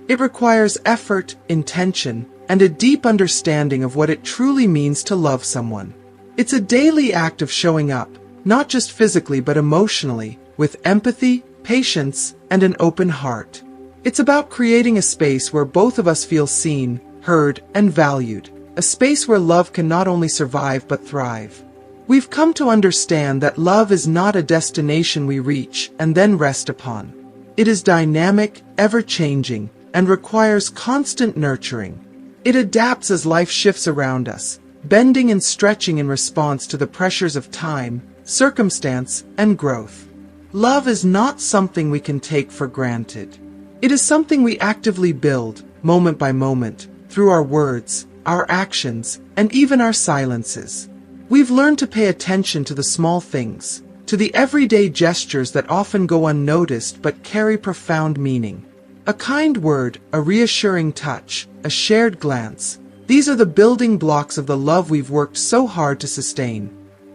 It requires effort, intention, and a deep understanding of what it truly means to love someone. It's a daily act of showing up, not just physically but emotionally, with empathy, patience, and an open heart. It's about creating a space where both of us feel seen, heard, and valued. A space where love can not only survive but thrive. We've come to understand that love is not a destination we reach and then rest upon. It is dynamic, ever-changing, and requires constant nurturing. It adapts as life shifts around us, bending and stretching in response to the pressures of time, circumstance, and growth. Love is not something we can take for granted. It is something we actively build, moment by moment, through our words, our actions, and even our silences. We've learned to pay attention to the small things, to the everyday gestures that often go unnoticed but carry profound meaning. A kind word, a reassuring touch, a shared glance. These are the building blocks of the love we've worked so hard to sustain.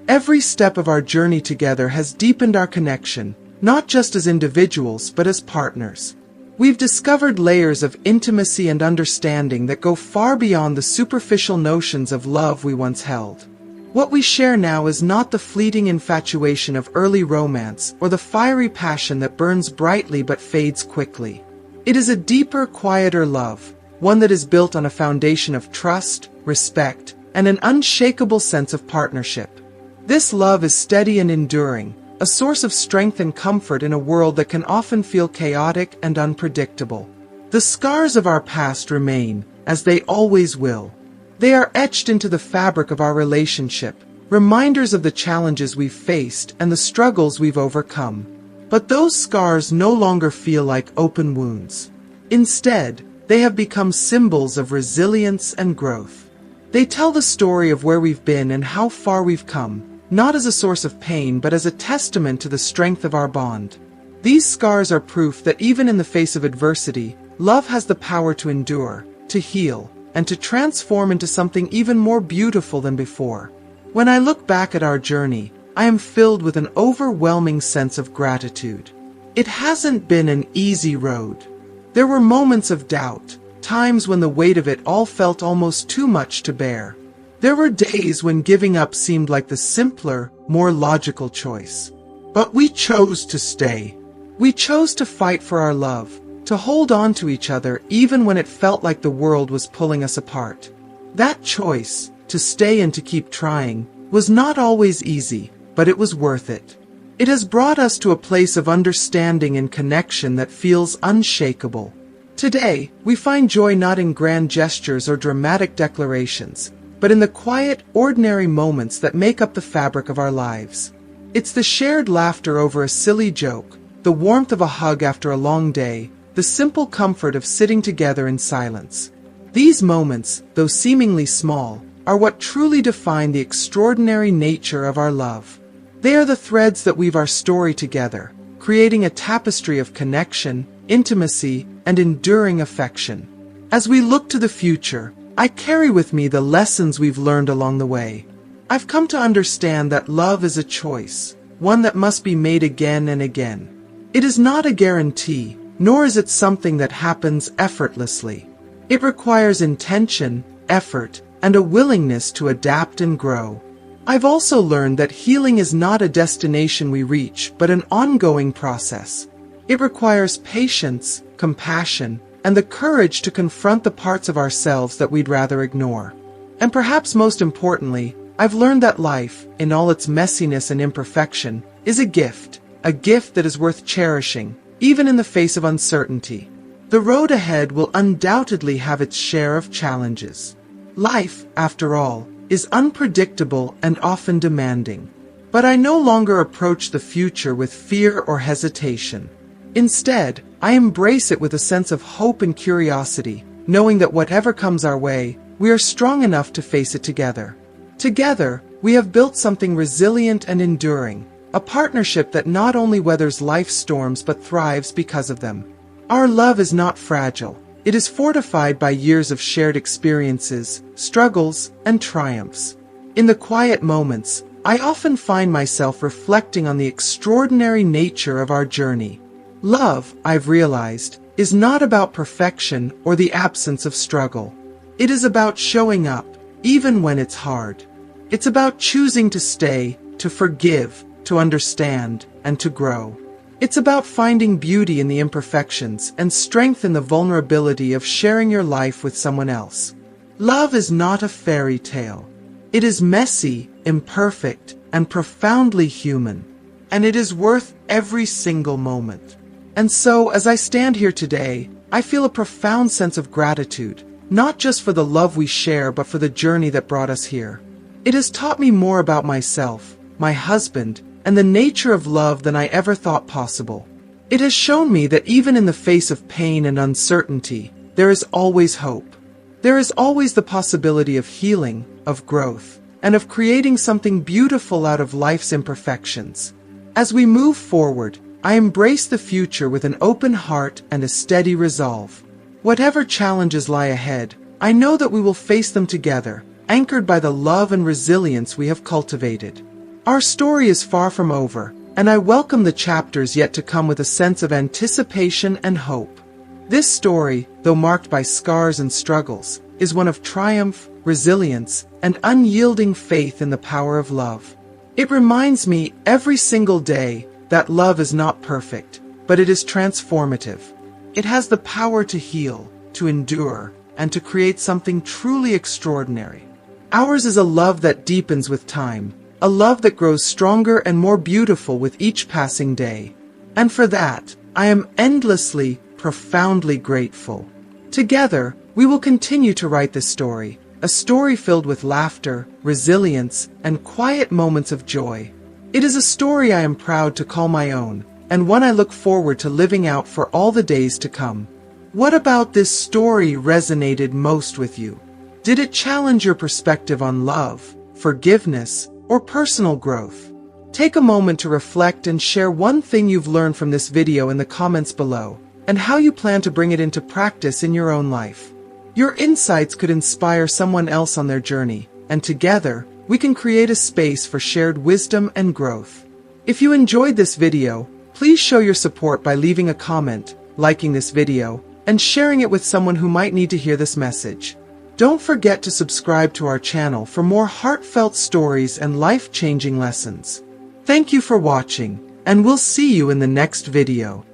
Every step of our journey together has deepened our connection, not just as individuals but as partners. We've discovered layers of intimacy and understanding that go far beyond the superficial notions of love we once held. What we share now is not the fleeting infatuation of early romance or the fiery passion that burns brightly but fades quickly. It is a deeper, quieter love, one that is built on a foundation of trust, respect, and an unshakable sense of partnership. This love is steady and enduring, a source of strength and comfort in a world that can often feel chaotic and unpredictable. The scars of our past remain, as they always will. They are etched into the fabric of our relationship, reminders of the challenges we've faced and the struggles we've overcome. But those scars no longer feel like open wounds. Instead, they have become symbols of resilience and growth. They tell the story of where we've been and how far we've come, not as a source of pain but as a testament to the strength of our bond. These scars are proof that even in the face of adversity, love has the power to endure, to heal, and to transform into something even more beautiful than before. When I look back at our journey, I am filled with an overwhelming sense of gratitude. It hasn't been an easy road. There were moments of doubt, times when the weight of it all felt almost too much to bear. There were days when giving up seemed like the simpler, more logical choice. But we chose to stay. We chose to fight for our love, to hold on to each other even when it felt like the world was pulling us apart. That choice, to stay and to keep trying, was not always easy, but it was worth it. It has brought us to a place of understanding and connection that feels unshakable. Today, we find joy not in grand gestures or dramatic declarations, but in the quiet, ordinary moments that make up the fabric of our lives. It's the shared laughter over a silly joke, the warmth of a hug after a long day, the simple comfort of sitting together in silence. These moments, though seemingly small, are what truly define the extraordinary nature of our love. They are the threads that weave our story together, creating a tapestry of connection, intimacy, and enduring affection. As we look to the future, I carry with me the lessons we've learned along the way. I've come to understand that love is a choice, one that must be made again and again. It is not a guarantee, nor is it something that happens effortlessly. It requires intention, effort, and a willingness to adapt and grow. I've also learned that healing is not a destination we reach, but an ongoing process. It requires patience, compassion, and the courage to confront the parts of ourselves that we'd rather ignore. And perhaps most importantly, I've learned that life, in all its messiness and imperfection, is a gift that is worth cherishing, even in the face of uncertainty. The road ahead will undoubtedly have its share of challenges. Life, after all, is unpredictable and often demanding. But I no longer approach the future with fear or hesitation. Instead, I embrace it with a sense of hope and curiosity, knowing that whatever comes our way, we are strong enough to face it together. Together, we have built something resilient and enduring, a partnership that not only weathers life's storms but thrives because of them. Our love is not fragile. It is fortified by years of shared experiences, struggles, and triumphs. In the quiet moments, I often find myself reflecting on the extraordinary nature of our journey. Love, I've realized, is not about perfection or the absence of struggle. It is about showing up, even when it's hard. It's about choosing to stay, to forgive, to understand, and to grow. It's about finding beauty in the imperfections and strength in the vulnerability of sharing your life with someone else. Love is not a fairy tale. It is messy, imperfect, and profoundly human. And it is worth every single moment. And so, as I stand here today, I feel a profound sense of gratitude, not just for the love we share, but for the journey that brought us here. It has taught me more about myself, my husband, and the nature of love than I ever thought possible. It has shown me that even in the face of pain and uncertainty, there is always hope. There is always the possibility of healing, of growth, and of creating something beautiful out of life's imperfections. As we move forward, I embrace the future with an open heart and a steady resolve. Whatever challenges lie ahead, I know that we will face them together, anchored by the love and resilience we have cultivated. Our story is far from over, and I welcome the chapters yet to come with a sense of anticipation and hope. This story, though marked by scars and struggles, is one of triumph, resilience, and unyielding faith in the power of love. It reminds me every single day that love is not perfect, but it is transformative. It has the power to heal, to endure, and to create something truly extraordinary. Ours is a love that deepens with time, a love that grows stronger and more beautiful with each passing day. And for that, I am endlessly, profoundly grateful. Together, we will continue to write this story, a story filled with laughter, resilience, and quiet moments of joy. It is a story I am proud to call my own, and one I look forward to living out for all the days to come. What about this story resonated most with you? Did it challenge your perspective on love, forgiveness, or personal growth? Take a moment to reflect and share one thing you've learned from this video in the comments below, and how you plan to bring it into practice in your own life. Your insights could inspire someone else on their journey, and together, we can create a space for shared wisdom and growth. If you enjoyed this video, please show your support by leaving a comment, liking this video, and sharing it with someone who might need to hear this message. Don't forget to subscribe to our channel for more heartfelt stories and life-changing lessons. Thank you for watching, and we'll see you in the next video.